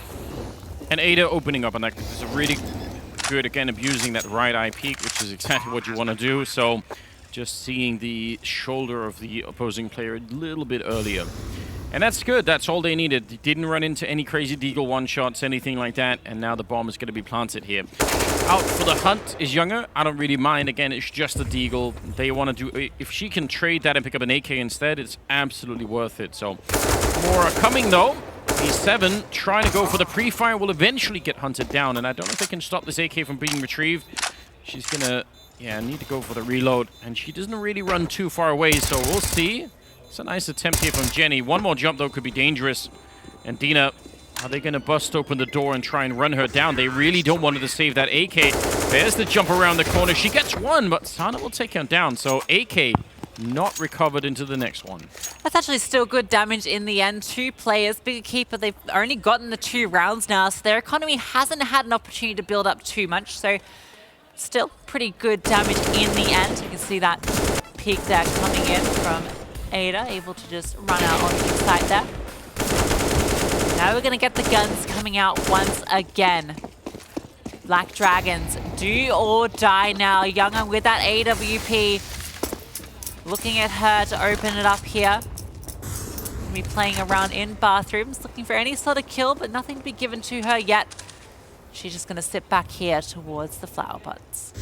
And Ada opening up on that is really good, again, abusing that right eye peek, which is exactly what you want to do. So just seeing the shoulder of the opposing player a little bit earlier. And that's good. That's all they needed. They didn't run into any crazy Deagle one-shots, anything like that. And now the bomb is going to be planted here. Out for the hunt is Younger. I don't really mind. Again, it's just a Deagle. They want to do... If she can trade that and pick up an AK instead, it's absolutely worth it. So, more are coming, though. E7 trying to go for the pre-fire will eventually get hunted down. And I don't know if they can stop this AK from being retrieved. She's going to, need to go for the reload. And she doesn't really run too far away, so we'll see. It's a nice attempt here from Jenny. One more jump, though, could be dangerous. And Dina, are they going to bust open the door and try and run her down? They really don't want her to save that AK. There's the jump around the corner. She gets one, but Sana will take her down. So AK not recovered into the next one. That's actually still good damage in the end. 2 players, Bigger Keeper, they've only gotten the 2 rounds now, so their economy hasn't had an opportunity to build up too much. So still pretty good damage in the end. You can see that peak there coming in from Ada, able to just run out onto the side there. Now we're going to get the guns coming out once again. Blackdragons, do or die now. Younger with that AWP. Looking at her to open it up here. Gonna be playing around in bathrooms, looking for any sort of kill, but nothing to be given to her yet. She's just going to sit back here towards the flower pots.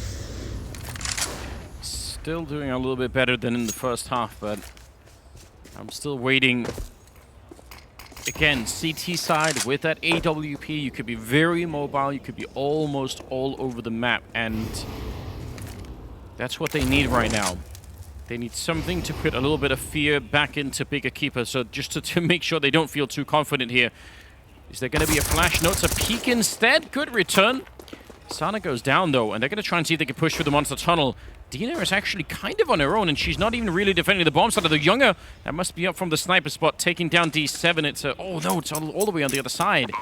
Still doing a little bit better than in the first half, but I'm still waiting. Again, CT side with that AWP, you could be very mobile, you could be almost all over the map, and that's what they need right now. They need something to put a little bit of fear back into Bigger Keeper, so just to make sure they don't feel too confident here. Is there going to be a flash? No, it's a peek instead. Good return. Sana goes down, though, and they're going to try and see if they can push through the monster tunnel. Dina is actually kind of on her own, and she's not even really defending the bomb side of the Younger. That must be up from the sniper spot, taking down D7. It's a... Oh, no, it's all the way on the other side.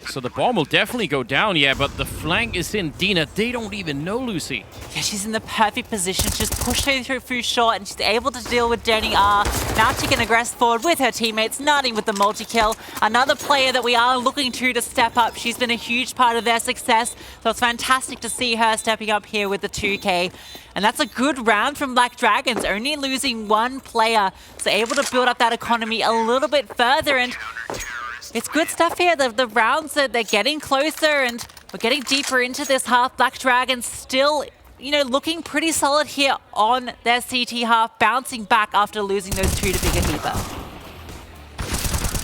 So the bomb will definitely go down, yeah, but the flank is in Dina. They don't even know Lucy. Yeah, she's in the perfect position to just push her through short, and she's able to deal with Jenny R. Now she can aggress forward with her teammates, Narding with the multi-kill. Another player that we are looking to step up. She's been a huge part of their success, so it's fantastic to see her stepping up here with the 2K. And that's a good round from Blackdragons, only losing 1 player, so able to build up that economy a little bit further. And it's good stuff here. The rounds that they're getting closer, and we're getting deeper into this half. Blackdragons still, looking pretty solid here on their CT half, bouncing back after losing those 2 to Bigger Keeper.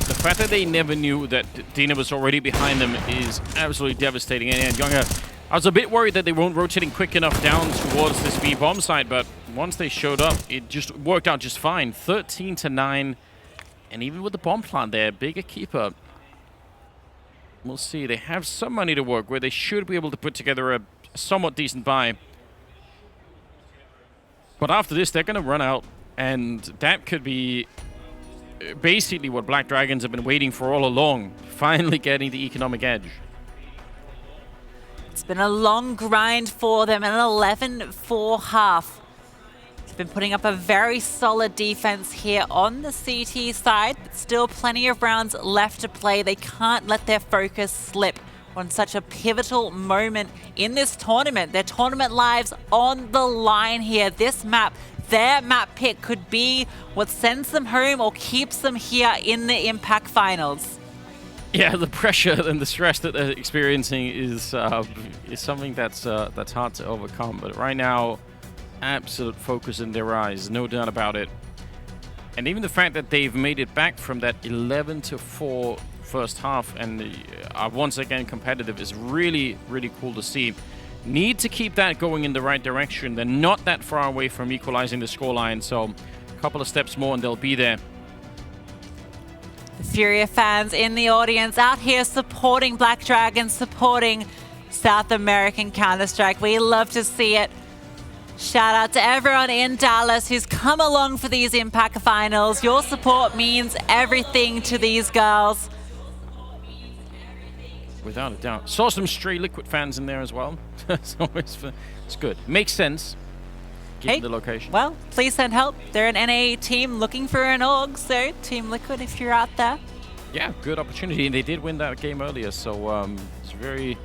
The fact that they never knew that Dina was already behind them is absolutely devastating. And Younger, I was a bit worried that they weren't rotating quick enough down towards this B bomb site, but once they showed up, it just worked out just fine. 13-9, and even with the bomb plant there, Bigger Keeper. We'll see. They have some money to work with. They should be able to put together a somewhat decent buy. But after this, they're going to run out, and that could be basically what Blackdragons have been waiting for all along, finally getting the economic edge. It's been a long grind for them, an 11-4 half. They've been putting up a very solid defense here on the CT side, but still plenty of rounds left to play. They can't let their focus slip on such a pivotal moment in this tournament. Their tournament lives on the line here. This map, their map pick, could be what sends them home or keeps them here in the Impact Finals. Yeah, the pressure and the stress that they're experiencing is something that's hard to overcome. But right now, absolute focus in their eyes, no doubt about it. And even the fact that they've made it back from that 11-4 first half and are once again competitive is really, really cool to see. Need to keep that going in the right direction. They're not that far away from equalizing the scoreline, so a couple of steps more and they'll be there. The Furia fans in the audience out here supporting Black Dragons, supporting South American Counter-Strike. We love to see it. Shout out to everyone in Dallas who's come along for these Impact Finals. Your support means everything to these girls. Without a doubt. Saw some stray Liquid fans in there as well. It's good. Makes sense, given the location. Well, please send help. They're an NA team looking for an org, so Team Liquid if you're out there. Yeah, good opportunity. And they did win that game earlier, so it's very,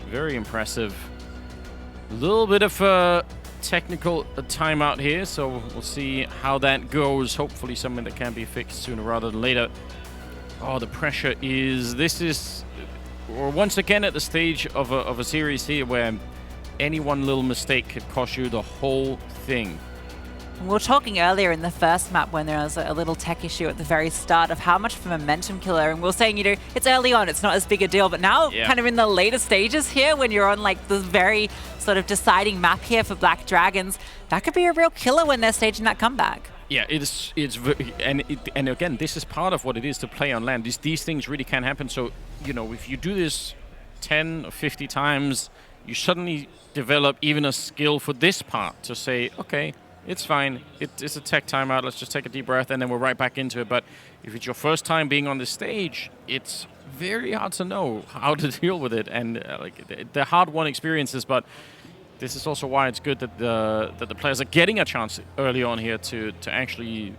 very impressive. A little bit of a technical timeout here, so we'll see how that goes. Hopefully something that can be fixed sooner rather than later. Oh, the pressure is... We're once again at the stage of a series here where any one little mistake could cost you the whole thing. We were talking earlier in the first map when there was a little tech issue at the very start of how much of a momentum killer, and we were saying, you know, it's early on, it's not as big a deal, but now kind of in the later stages here when you're on like the very sort of deciding map here for Black Dragons, that could be a real killer when they're staging that comeback. Yeah, and again, this is part of what it is to play on land. These things really can happen. So, you know, if you do this 10 or 50 times, you suddenly develop even a skill for this part to say, okay, it's fine. It's a tech timeout. Let's just take a deep breath, and then we're right back into it. But if it's your first time being on this stage, it's very hard to know how to deal with it. And they're hard-won experiences, but this is also why it's good that the players are getting a chance early on here to actually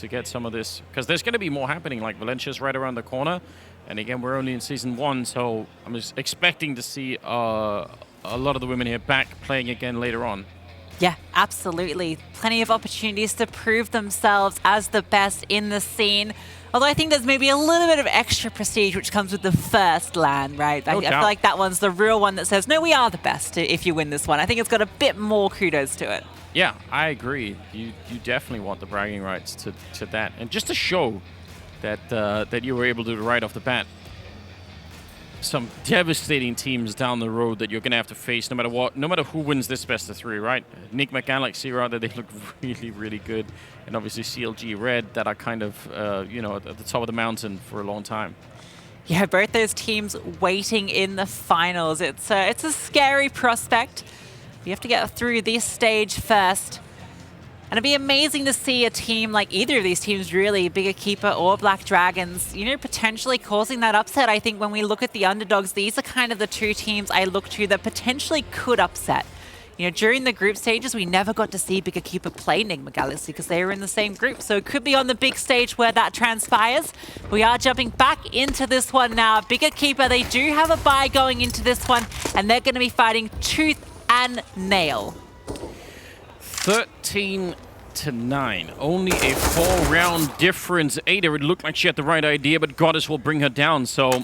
get some of this, because there's going to be more happening. Like Valencia's right around the corner, and again we're only in season 1, so I'm just expecting to see a lot of the women here back playing again later on. Yeah, absolutely. Plenty of opportunities to prove themselves as the best in the scene. Although I think there's maybe a little bit of extra prestige which comes with the first LAN, right? I feel like that one's the real one that says, no, we are the best if you win this one. I think it's got a bit more kudos to it. Yeah, I agree. You definitely want the bragging rights to that. And just to show that you were able to do right off the bat. Some devastating teams down the road that you're going to have to face no matter what, no matter who wins this best of 3, right? Nick McGann, like Zero, they look really, really good. And obviously CLG Red that are kind of, you know, at the top of the mountain for a long time. Yeah, both those teams waiting in the finals. It's a scary prospect. You have to get through this stage first. And it'd be amazing to see a team like either of these teams, really, Bigger Keeper or Black Dragons, you know, potentially causing that upset. I think when we look at the underdogs, these are kind of the two teams I look to that potentially could upset. You know, during the group stages, we never got to see Bigger Keeper play Nigma Galaxy because they were in the same group. So it could be on the big stage where that transpires. We are jumping back into this one now. Bigger Keeper, they do have a bye going into this one, and they're going to be fighting tooth and nail. 13-9. Only a 4-round difference. Ada, it looked like she had the right idea, but Goddess will bring her down. So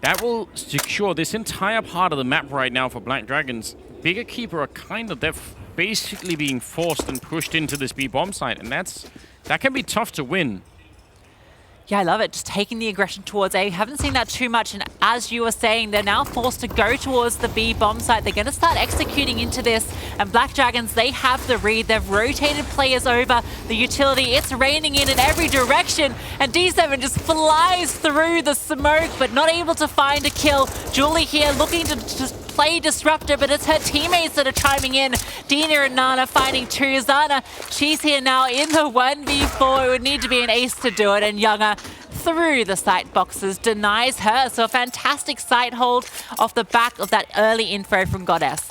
that will secure this entire part of the map right now for Black Dragons. Bigger Keeper are they're basically being forced and pushed into this B-bomb site, and that can be tough to win. Yeah, I love it. Just taking the aggression towards A. Haven't seen that too much, and as you were saying, they're now forced to go towards the B bomb site. They're going to start executing into this, and Black Dragons, they have the read. They've rotated players over the utility. It's raining in every direction, and D7 just flies through the smoke, but not able to find a kill. Julie here looking to just play disruptor, but it's her teammates that are chiming in. Dina and Nana finding 2. Zana, she's here now in the 1v4. It would need to be an ace to do it, and Younger through the sight boxes denies her. So a fantastic sight hold off the back of that early info from Goddess.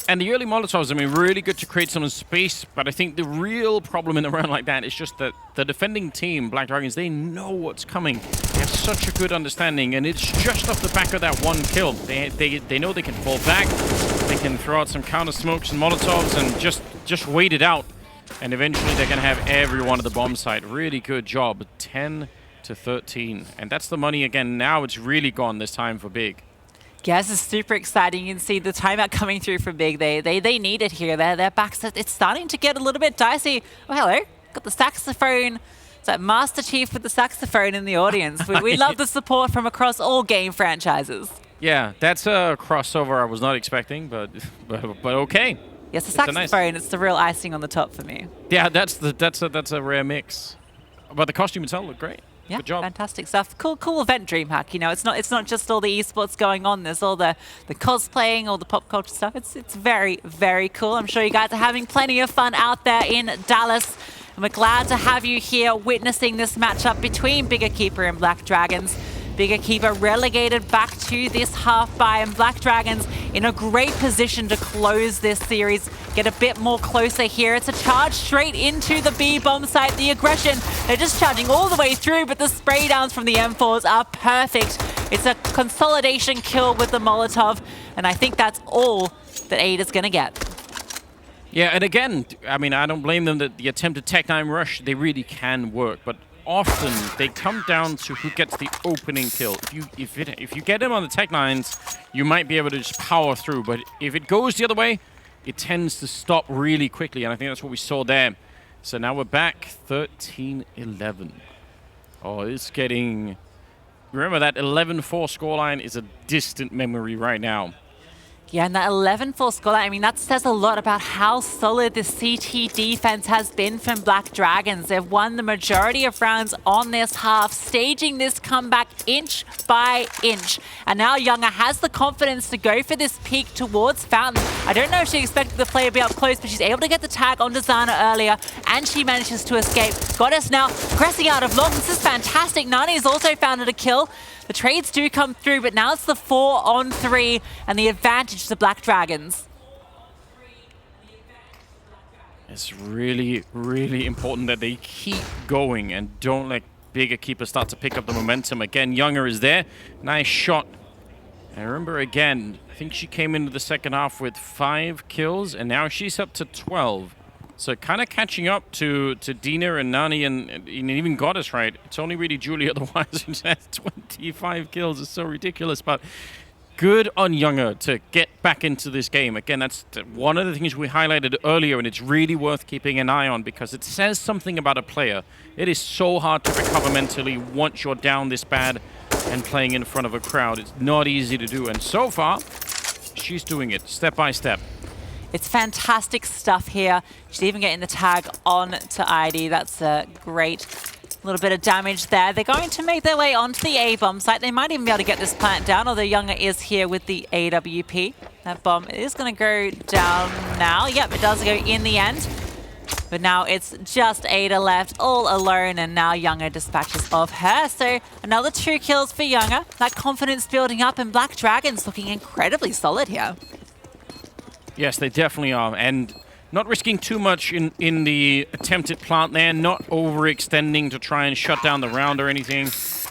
And the early Molotovs, I mean, really good to create some space, but I think the real problem in a round like that is just that the defending team, Black Dragons, they know what's coming. They have such a good understanding, and it's just off the back of that one kill. They know they can fall back, they can throw out some counter smokes and Molotovs and just wait it out. And eventually they're going to have everyone at the bomb site. Really good job. 10 to 13. And that's the money again. Now it's really gone this time for Big. Yeah, this is super exciting. You can see the timeout coming through for Big. They need it here. Their backs, it's starting to get a little bit dicey. Oh, hello. Got the saxophone. It's like Master Chief with the saxophone in the audience. We love the support from across all game franchises. Yeah, that's a crossover I was not expecting, but okay. Yes, the saxophone, it's the real icing on the top for me. Yeah, that's a rare mix. But the costume itself looked great. Yeah, good job. Fantastic stuff. Cool event DreamHack. You know, it's not just all the esports going on. There's all the cosplaying, all the pop culture stuff. It's very, very cool. I'm sure you guys are having plenty of fun out there in Dallas. And we're glad to have you here witnessing this matchup between Bigger Keeper and Blackdragons. Bigger Keeper relegated back to this half bye, and Blackdragons in a great position to close this series, get a bit more closer here. It's a charge straight into the B bomb site. The aggression, they're just charging all the way through, but the spray downs from the M4s are perfect. It's a consolidation kill with the Molotov, and I think that's all that Aid is going to get. Yeah, and again, I mean, I don't blame them that the attempted Tech-9 rush, they really can work, but often they come down to who gets the opening kill. If you get him on the Tech-9s, you might be able to just power through, but if it goes the other way, it tends to stop really quickly, and I think that's what we saw there. So now we're back 13-11. Oh, it's getting... Remember, that 11-4 scoreline is a distant memory right now. Yeah, and that 11-4 scoreline, I mean, that says a lot about how solid the CT defense has been from Blackdragons. They've won the majority of rounds on this half, staging this comeback inch by inch. And now Younger has the confidence to go for this peek towards Fountain. I don't know if she expected the player to be up close, but she's able to get the tag onto Zana earlier, and she manages to escape. Goddess now pressing out of long. This is fantastic. Nani has also found a kill. The trades do come through, but now it's the 4-on-3 and the advantage to Blackdragons. It's really, really important that they keep going and don't let Bigger Keeper start to pick up the momentum. Again, Younger is there. Nice shot. And remember again, I think she came into the second half with 5 kills, and now she's up to 12. So kind of catching up to Dina and Nani and even Goddess, right? It's only really Julie otherwise who has 25 kills. It's so ridiculous, but good on Younger to get back into this game. Again, that's one of the things we highlighted earlier, and it's really worth keeping an eye on because it says something about a player. It is so hard to recover mentally once you're down this bad and playing in front of a crowd. It's not easy to do, and so far, she's doing it step by step. It's fantastic stuff here. She's even getting the tag on to ID. That's a great little bit of damage there. They're going to make their way onto the A-bomb site. They might even be able to get this plant down, although Younger is here with the AWP. That bomb is going to go down now. Yep, it does go in the end. But now it's just Ada left all alone, and now Younger dispatches of her. So another 2 kills for Younger. That confidence building up, and Blackdragons looking incredibly solid here. Yes, they definitely are, and not risking too much in the attempted plant there, not overextending to try and shut down the round or anything,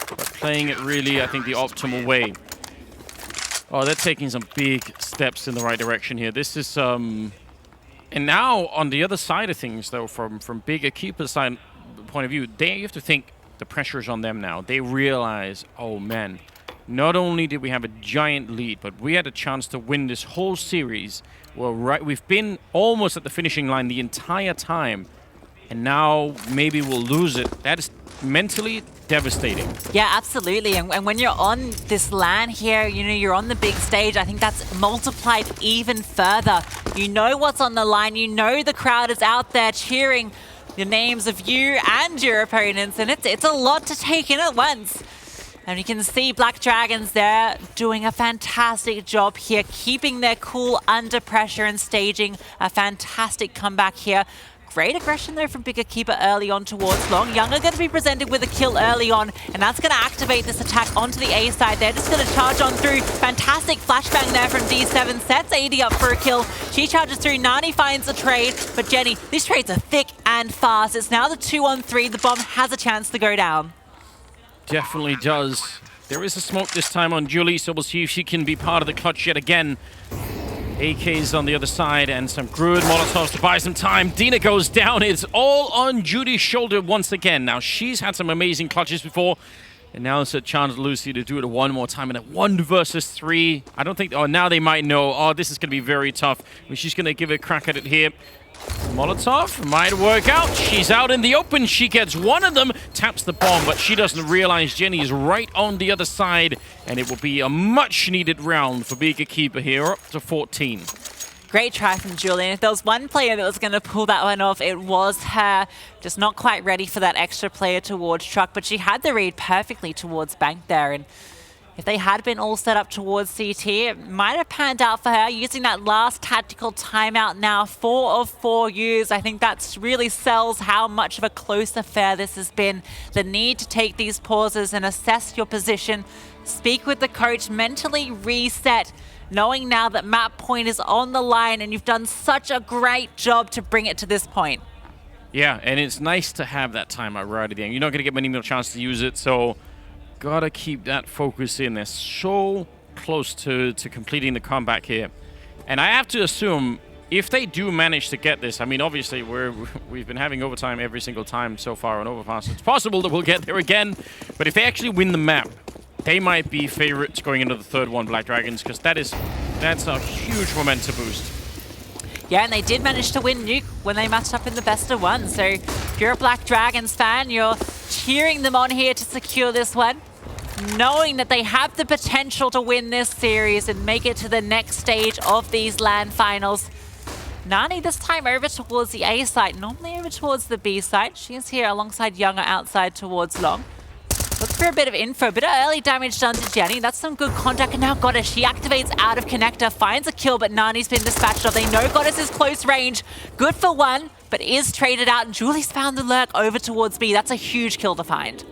but playing it really, I think, the optimal way. Oh, they're taking some big steps in the right direction here. This is, and now on the other side of things, though, from Bigger Keeper's side point of view, you have to think the pressure is on them now. They realize, oh man, not only did we have a giant lead, but we had a chance to win this whole series. Well, we've been almost at the finishing line the entire time, and now maybe we'll lose it. That is mentally devastating. Yeah, absolutely. And when you're on this LAN here, you know, you're on the big stage, I think that's multiplied even further. You know what's on the line. You know the crowd is out there cheering the names of you and your opponents, and it's a lot to take in at once. And you can see Blackdragons there doing a fantastic job here, keeping their cool under pressure and staging a fantastic comeback here. Great aggression there from Bigger Keeper early on towards long. Younger going to be presented with a kill early on, and that's going to activate this attack onto the A side. They're just going to charge on through. Fantastic flashbang there from D7. Sets AD up for a kill. She charges through. Nani finds a trade, but Jenny, these trades are thick and fast. It's now the 2-on-3. The bomb has a chance to go down. Definitely does. There is a smoke this time on Julie, so we'll see if she can be part of the clutch yet again. AKs on the other side and some good Molotovs to buy some time. Dina goes down. It's all on Judy's shoulder once again. Now, she's had some amazing clutches before. And now it's a chance, Lucy, to do it one more time in a 1 versus 3. I don't think... Oh, now they might know. Oh, this is going to be very tough. I mean, she's going to give a crack at it here. Molotov might work out. She's out in the open. She gets one of them, taps the bomb, but she doesn't realize Jenny is right on the other side. And it will be a much-needed round for Bigger Keeper here, up to 14. Great try from Julian. If there was one player that was going to pull that one off, it was her. Just not quite ready for that extra player towards Truck, but she had the read perfectly towards Bank there. And if they had been all set up towards CT, it might have panned out for her. Using that last tactical timeout now, 4 of 4 used. I think that really sells how much of a close affair this has been. The need to take these pauses and assess your position, speak with the coach, mentally reset, knowing now that map point is on the line and you've done such a great job to bring it to this point. Yeah, and it's nice to have that timeout right at the end. You're not going to get many more chances to use it, so gotta keep that focus in. They're so close to completing the comeback here. And I have to assume, if they do manage to get this, I mean, obviously, we've been having overtime every single time so far on Overpass. It's possible that we'll get there again, but if they actually win the map, they might be favorites going into the third one, Blackdragons, because that's a huge momentum boost. Yeah, and they did manage to win Nuke when they matched up in the best of one. So if you're a Blackdragons fan, you're cheering them on here to secure this one, knowing that they have the potential to win this series and make it to the next stage of these LAN finals. Nani this time over towards the A site, normally over towards the B site. She is here alongside Younger outside towards Long. Looks for a bit of info, bit of early damage done to Jenny. That's some good contact, and now Goddess, she activates out of connector, finds a kill, but Nani's been dispatched off. They know Goddess is close range, good for one, but is traded out, and Julie's found the lurk over towards B. That's a huge kill to find.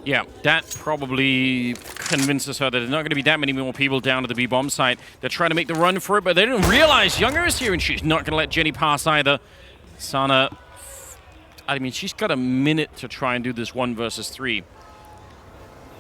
Yeah, that probably convinces her that there's not going to be that many more people down at the B bomb site. They're trying to make the run for it, but they didn't realize Younger is here, and she's not going to let Jenny pass either. Sana, I mean, she's got a minute to try and do this 1 versus 3.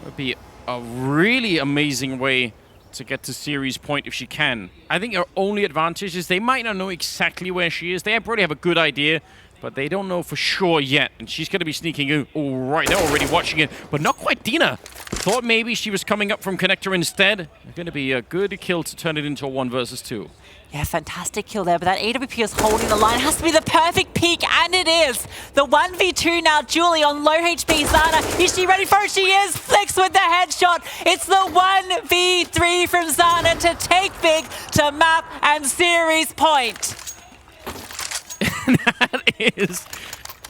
Would be a really amazing way to get to series point if she can. I think her only advantage is they might not know exactly where she is. They probably have a good idea, but they don't know for sure yet. And she's going to be sneaking in. Oh, right, they're already watching it, but not quite Dina. Thought maybe she was coming up from connector instead. Going to be a good kill to turn it into a 1 versus 2. Yeah, fantastic kill there, but that AWP is holding the line. It has to be the perfect peak, and it is. The 1v2 now, Julie on low HP. Zana, is she ready for it? She is. Flicks with the headshot. It's the 1v3 from Zana to take big to map and series point.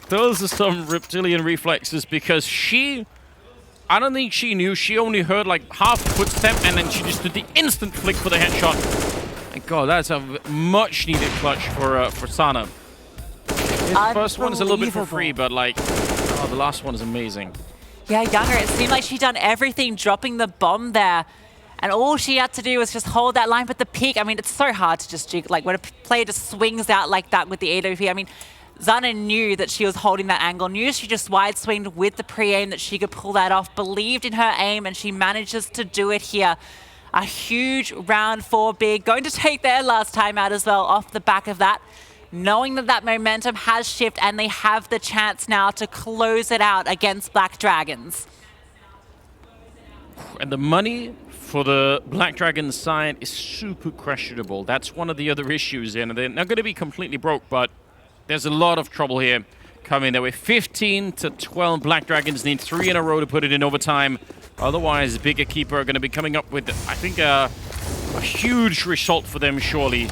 Those are some reptilian reflexes, because I don't think she knew. She only heard like half a footstep, and then she just did the instant flick for the headshot. My God, that's a much-needed clutch for Sana. The first one is a little bit for free, but like, oh, the last one is amazing. Yeah, Younger, it seemed like she'd done everything, dropping the bomb there. And all she had to do was just hold that line. But the peak, I mean, it's so hard to just jig. Like, when a player just swings out like that with the AWP, I mean, Zana knew that she was holding that angle, knew she just wide-swinged with the pre-aim that she could pull that off, believed in her aim, and she manages to do it here. A huge round for Big, going to take their last time out as well off the back of that, knowing that that momentum has shifted and they have the chance now to close it out against Blackdragons. And the money for the Blackdragons side is super questionable. That's one of the other issues, and they're not going to be completely broke, but there's a lot of trouble here coming their way. 15 to 12, Blackdragons need 3 in a row to put it in overtime. Otherwise, Bigger Keeper are going to be coming up with, I think, a huge result for them, surely.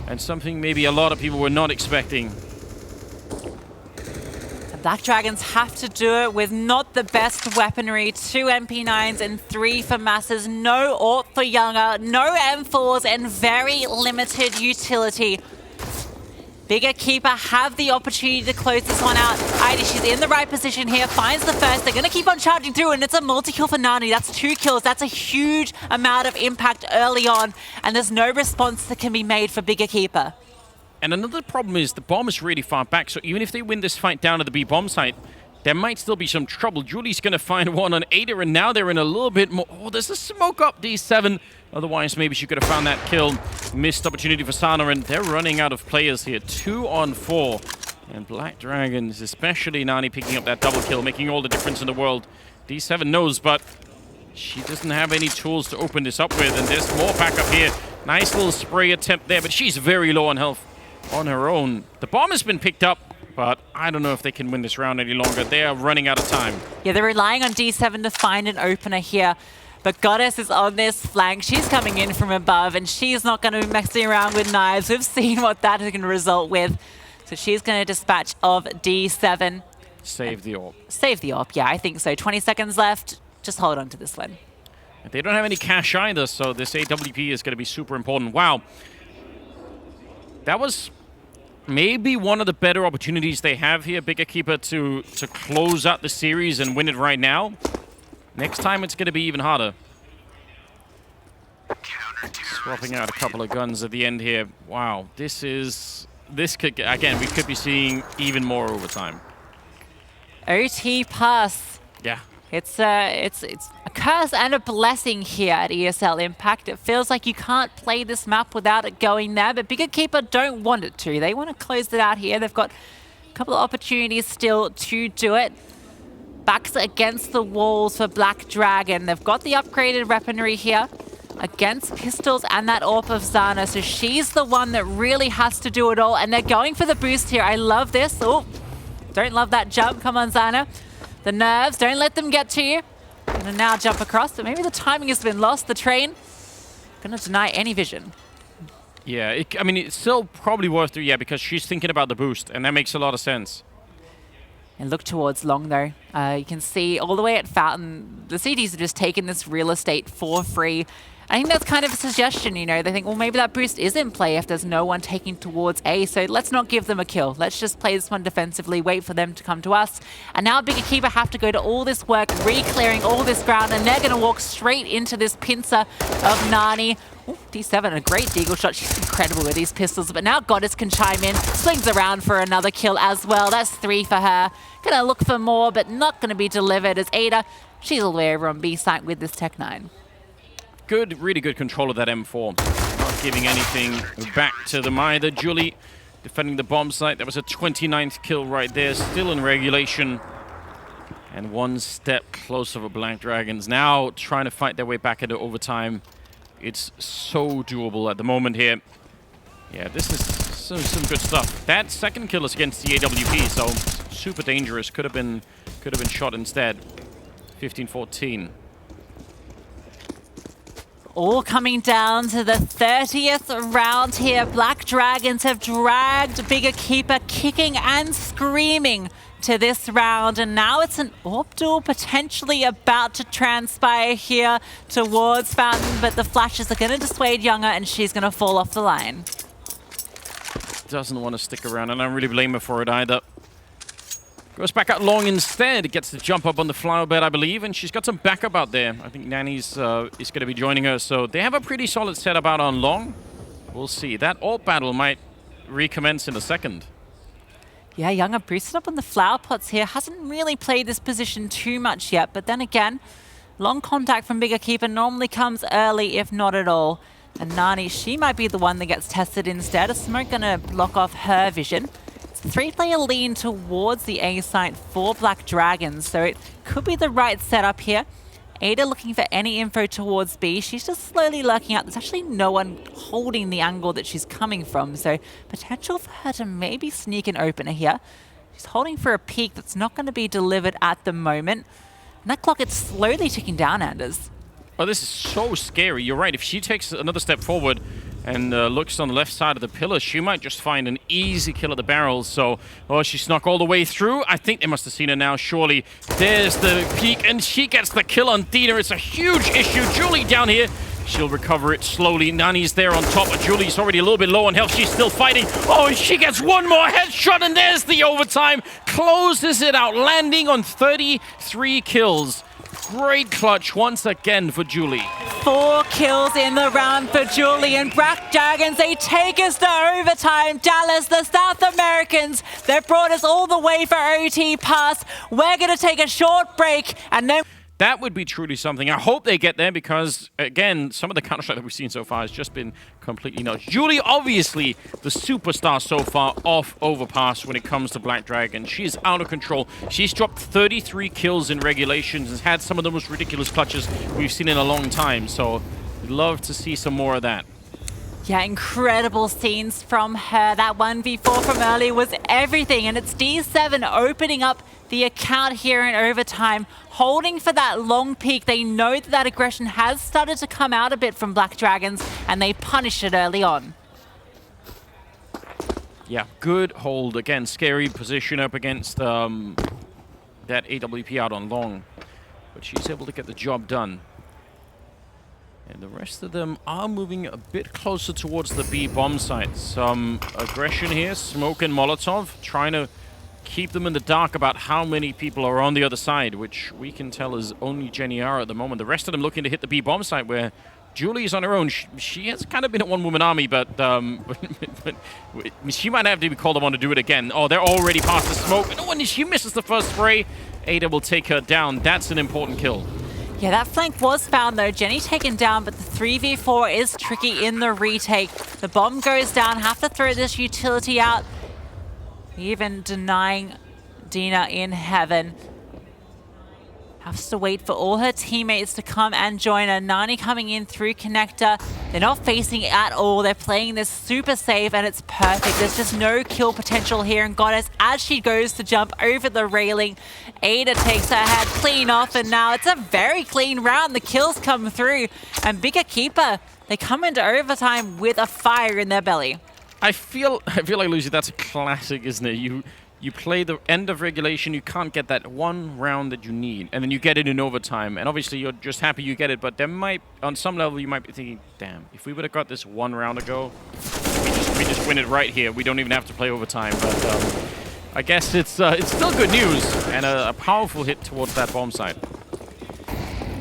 And something maybe a lot of people were not expecting. The Blackdragons have to do it with not the best weaponry. 2 MP9s and 3 for Masses. No AWP for Younger. No M4s and very limited utility. Bigger Keeper have the opportunity to close this one out. Heidi, she's in the right position here, finds the first. They're going to keep on charging through, and it's a multi-kill for Nani. That's 2 kills. That's a huge amount of impact early on, and there's no response that can be made for Bigger Keeper. And another problem is the bomb is really far back, so even if they win this fight down at the B bomb site, there might still be some trouble. Julie's going to find one on Ada, and now they're in a little bit more. Oh, there's a smoke up D7. Otherwise, maybe she could have found that kill. Missed opportunity for Sana, and they're running out of players here. 2 on 4. And Blackdragons, especially Nani, picking up that double kill, making all the difference in the world. D7 knows, but she doesn't have any tools to open this up with, and there's more backup here. Nice little spray attempt there, but she's very low on health on her own. The bomb has been picked up, but I don't know if they can win this round any longer. They are running out of time. Yeah, they're relying on D7 to find an opener here. But Goddess is on this flank. She's coming in from above, and she's not going to be messing around with knives. We've seen what that can result with. So she's going to dispatch of D7. Save the AWP. Save the AWP, yeah, I think so. 20 seconds left. Just hold on to this one. They don't have any cash either, so this AWP is going to be super important. Wow. That was maybe one of the better opportunities they have here, Bigger Keeper, to close out the series and win it right now. Next time, it's going to be even harder. Swapping out a couple of guns at the end here. Wow, this could, again, we could be seeing even more overtime. OT pass. Yeah. It's a curse and a blessing here at ESL Impact. It feels like you can't play this map without it going there, but Bigger Keeper don't want it to. They want to close it out here. They've got a couple of opportunities still to do it. Backs against the walls for Black Dragon. They've got the upgraded weaponry here against pistols and that AWP of Zana. So she's the one that really has to do it all. And they're going for the boost here. I love this. Oh, don't love that jump. Come on, Zana. The nerves, don't let them get to you. Gonna now jump across, but maybe the timing has been lost. The train gonna deny any vision. Yeah, I mean, it's still probably worth it, yeah, because she's thinking about the boost, and that makes a lot of sense. And look towards long, though. You can see all the way at Fountain, the CDs have just taken this real estate for free. I think that's kind of a suggestion, you know. They think, well, maybe that boost is in play if there's no one taking towards A, so let's not give them a kill. Let's just play this one defensively, wait for them to come to us. And now Bigger Keeper have to go to all this work, re-clearing all this ground, and they're going to walk straight into this pincer of Nani. Ooh, D7, a great deagle shot. She's incredible with these pistols, but now Goddess can chime in, swings around for another kill as well. That's 3 for her. Gonna look for more, but not gonna be delivered as Ada, she's all the way over on B site with this Tech 9. Good, really good control of that M4. Not giving anything back to them either. Julie defending the bomb site. That was a 29th kill right there, still in regulation. And one step closer for Blackdragons. Now trying to fight their way back into overtime. It's so doable at the moment here. Yeah, this is some good stuff. That second kill is against the AWP, so super dangerous. Could have been shot instead. 15-14. All coming down to the 30th round here. Blackdragons have dragged Bigger Keeper kicking and screaming to this round, and now it's an AWP duel potentially about to transpire here towards Fountain, but the flashes are going to dissuade Younger, and she's going to fall off the line. Doesn't want to stick around, and I don't really blame her for it either. Goes back out long instead. Gets the jump up on the flower bed, I believe, and she's got some backup out there. I think Nani's is going to be joining her, so they have a pretty solid setup out on long. We'll see. That AWP battle might recommence in a second. Yeah, Younger boosted up on the flower pots here. Hasn't really played this position too much yet, but then again, long contact from Bigger Keeper normally comes early, if not at all. And Nani, she might be the one that gets tested instead. A smoke gonna block off her vision. It's a 3-player lean towards the A site for Blackdragons, so it could be the right setup here. Ada looking for any info towards B. She's just slowly lurking out. There's actually no one holding the angle that she's coming from, so potential for her to maybe sneak an opener here. She's holding for a peek that's not going to be delivered at the moment. And that clock is slowly ticking down, Anders. Oh, this is so scary. You're right. If she takes another step forward and looks on the left side of the pillar, she might just find an easy kill at the barrels. So, oh, she snuck all the way through. I think they must have seen her now, surely. There's the peek, and she gets the kill on Dina. It's a huge issue. Julie down here. She'll recover it slowly. Nani's there on top, but Julie's already a little bit low on health. She's still fighting. Oh, and she gets one more headshot, and there's the overtime. Closes it out, landing on 33 kills. Great clutch once again for Julie. 4 kills in the round for Julie and Blackdragons. They take us to overtime. Dallas, the South Americans, they've brought us all the way for OT pass. We're going to take a short break and then... That would be truly something. I hope they get there because, again, some of the Counter-Strike that we've seen so far has just been completely nuts. Julie, obviously, the superstar so far off Overpass when it comes to Blackdragon. She is out of control. She's dropped 33 kills in regulations and had some of the most ridiculous clutches we've seen in a long time. So, we'd love to see some more of that. Yeah, incredible scenes from her. That 1v4 from earlier was everything, and it's D7 opening up the account here in overtime, holding for that long peak. They know that that aggression has started to come out a bit from Blackdragons, and they punish it early on. Yeah, good hold. Again, scary position up against that AWP out on long, but she's able to get the job done. And the rest of them are moving a bit closer towards the B bomb site. Some aggression here, Smoke and Molotov, trying to keep them in the dark about how many people are on the other side, which we can tell is only Jenny R at the moment. The rest of them looking to hit the B bomb site where Julie is on her own. She has kind of been a one-woman army, but she might have to be called upon to do it again. Oh, they're already past the smoke. And when she misses the first spray, Ada will take her down. That's an important kill. Yeah, that flank was found though. Jenny taken down, but the 3v4 is tricky in the retake. The bomb goes down, have to throw this utility out. Even denying Dina in heaven. Has to wait for all her teammates to come and join her. Nani coming in through connector. They're not facing it at all. They're playing this super safe and it's perfect. There's just no kill potential here. And Goddess, as she goes to jump over the railing, Ada takes her head clean off, and now it's a very clean round. The kills come through, and Bigger Keeper, they come into overtime with a fire in their belly. I feel like, Lucy, that's a classic, isn't it? You play the end of regulation, you can't get that one round that you need, and then you get it in overtime, and obviously you're just happy you get it, but there might, on some level, you might be thinking, damn, if we would have got this one round ago, we just win it right here. We don't even have to play overtime, but I guess it's still good news, and a powerful hit towards that bomb site.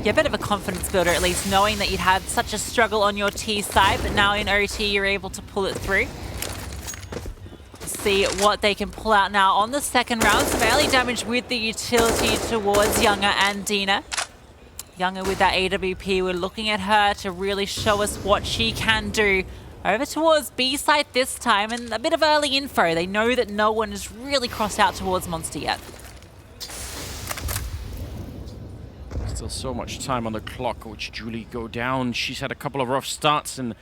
Yeah, a bit of a confidence builder, at least, knowing that you'd had such a struggle on your T side, but now in OT you're able to pull it through. See what they can pull out now on the second round. Some early damage with the utility towards Younger and Dina. Younger with that AWP, we're looking at her to really show us what she can do. Over towards B site this time, and a bit of early info. They know that no one has really crossed out towards Monster yet. Still so much time on the clock. Which Julie go down. She's had a couple of rough starts, and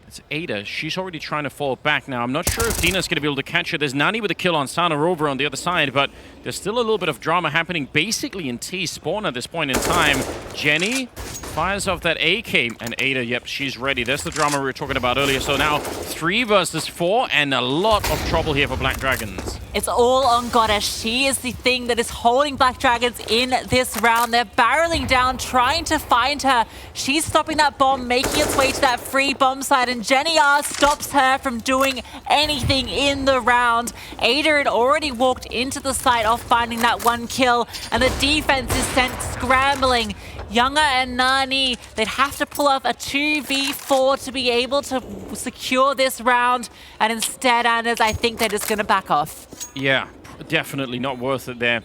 it's Ada. She's already trying to fall back now. I'm not sure if Dina's going to be able to catch her. There's Nani with a kill on Sana Rover on the other side, but there's still a little bit of drama happening basically in T spawn at this point in time. Jenny fires off that AK, and Ada, yep, she's ready. There's the drama we were talking about earlier. So now 3 versus 4, and a lot of trouble here for Blackdragons. It's all on Goddess. She is the thing that is holding Blackdragons in this round. They're barreling down, trying to find her. She's stopping that bomb, making its way to that free bomb site, and Jenny R stops her from doing anything in the round. Ada had already walked into the site off finding that 1 kill, and the defense is sent scrambling. Younger and Nani, they'd have to pull off a 2v4 to be able to secure this round, and instead, Anders, I think they're just going to back off. Yeah, definitely not worth it there.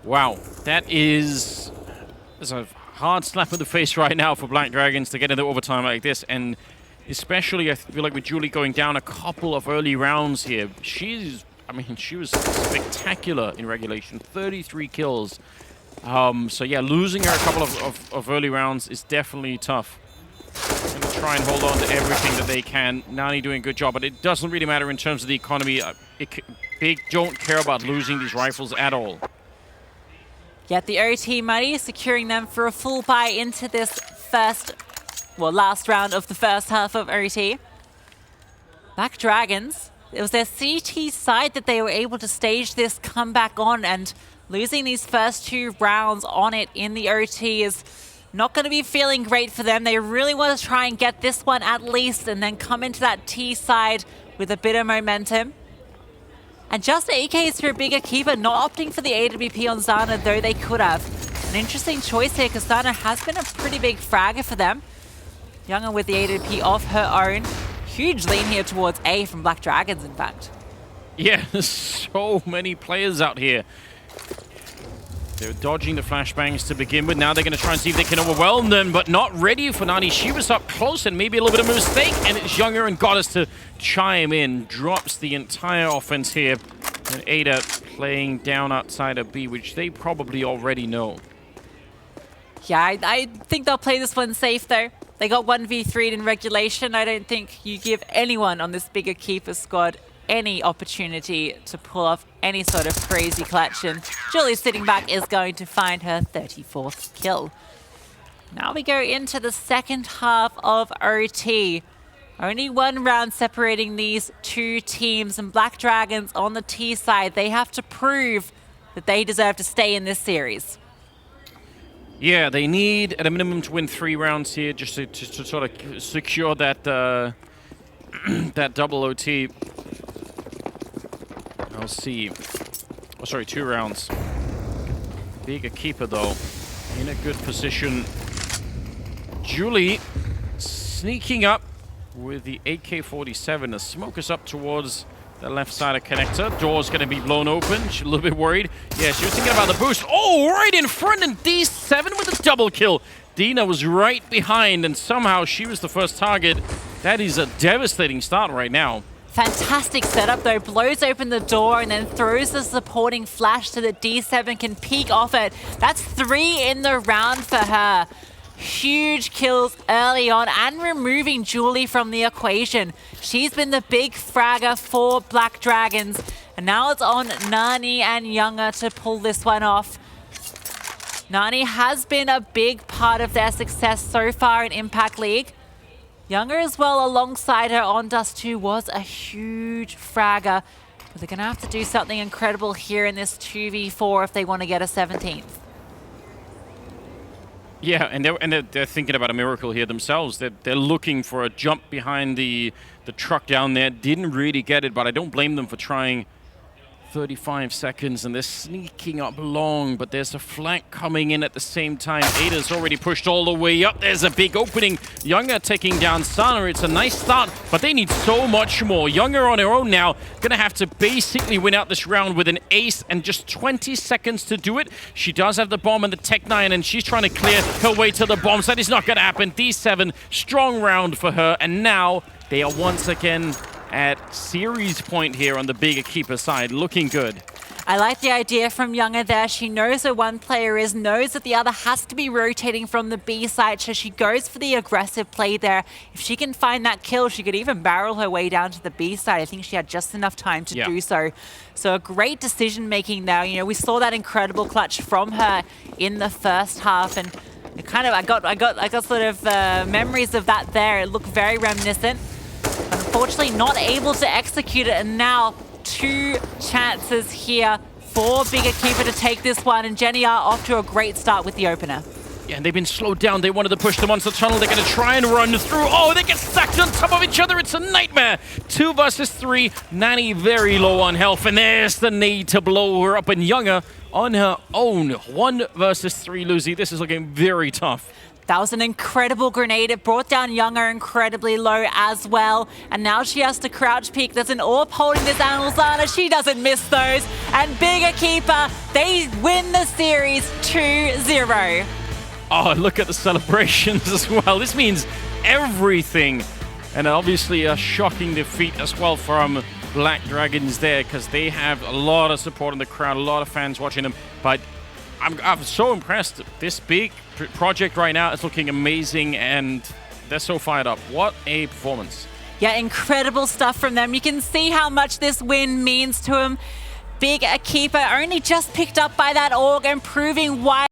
Wow, that is a hard slap in the face right now for Blackdragons to get into overtime like this, and especially I feel like with Julie going down a couple of early rounds here. She was spectacular in regulation, 33 kills. So yeah, losing her a couple of early rounds is definitely tough. Going to try and hold on to everything that they can. Nani doing a good job, but it doesn't really matter in terms of the economy. Big don't care about losing these rifles at all. Yet the OT money securing them for a full buy into this last round of the first half of OT. Blackdragons, it was their CT side that they were able to stage this comeback on, and losing these first 2 rounds on it in the OT is not going to be feeling great for them. They really want to try and get this one at least, and then come into that T side with a bit of momentum. And just AKs for a Bigger Keeper, not opting for the AWP on Zana, though they could have. An interesting choice here, because Zana has been a pretty big fragger for them. Younger with the AWP of her own. Huge lean here towards A from Blackdragons, in fact. Yeah, there's so many players out here. They're dodging the flashbangs to begin with. Now they're going to try and see if they can overwhelm them, but not ready for Nani. She was up close and maybe a little bit of a mistake, and it's Younger and Goddess to chime in. Drops the entire offense here. And Ada playing down outside of B, which they probably already know. Yeah, I think they'll play this one safe, though. They got 1v3'd in regulation. I don't think you give anyone on this bigger keeper squad any opportunity to pull off any sort of crazy clutch, and Julie sitting back is going to find her 34th kill. Now we go into the second half of OT. Only one round separating these two teams, and Blackdragons on the T side, they have to prove that they deserve to stay in this series. Yeah, they need at a minimum to win 3 rounds here just to sort of secure that that double OT. I'll see. Oh, sorry, 2 rounds. Bigger keeper, though, in a good position. Julie sneaking up with the AK-47. The smoke is up towards the left side of connector. Door's going to be blown open. She's a little bit worried. Yeah, she was thinking about the boost. Oh, right in front, and D7 with a double kill. Dina was right behind, and somehow she was the first target. That is a devastating start right now. Fantastic setup, though. Blows open the door and then throws the supporting flash so that D7 can peek off it. That's 3 in the round for her. Huge kills early on and removing Julie from the equation. She's been the big fragger for Blackdragons. And now it's on Nani and Younger to pull this one off. Nani has been a big part of their success so far in Impact League. Younger as well alongside her on Dust 2 was a huge fragger. But they're going to have to do something incredible here in this 2v4 if they want to get a 17th. Yeah, and they're thinking about a miracle here themselves. They're looking for a jump behind the truck down there. Didn't really get it, but I don't blame them for trying. 35 seconds, and they're sneaking up long, but there's a flank coming in at the same time. Ada's already pushed all the way up. There's a big opening. Younger taking down Sana. It's a nice start, but they need so much more. Younger on her own now, gonna have to basically win out this round with an ace and just 20 seconds to do it. She does have the bomb and the Tech 9, and she's trying to clear her way to the bombs. That is not gonna happen. D7, strong round for her, and now they are once again at series point here on the bigger keeper side, looking good. I like the idea from Younger there. She knows where one player is, knows that the other has to be rotating from the B side, so she goes for the aggressive play there. If she can find that kill, she could even barrel her way down to the B side. I think she had just enough time to do so. So a great decision making there. You know, we saw that incredible clutch from her in the first half, and it kind of I got sort of memories of that there. It looked very reminiscent. Unfortunately, not able to execute it, and now 2 chances here for Bigger Keeper to take this one, and Jenny are off to a great start with the opener. Yeah, and they've been slowed down. They wanted to push the monster tunnel. They're going to try and run through. Oh, they get stacked on top of each other. It's a nightmare. 2 versus 3. Nani very low on health, and there's the need to blow her up, and Younger on her own. 1 versus 3, Lucy. This is looking very tough. That was an incredible grenade. It brought down Younger incredibly low as well. And now she has to crouch peek. There's an AWP holding this down. Ulzana, she doesn't miss those. And Bigger Keeper, they win the series 2-0. Oh, look at the celebrations as well. This means everything. And obviously a shocking defeat as well from Blackdragons there, because they have a lot of support in the crowd, a lot of fans watching them. But I'm so impressed. This big project right now is looking amazing, and they're so fired up. What a performance. Yeah, incredible stuff from them. You can see how much this win means to them. Big Keeper only just picked up by that AUG and proving why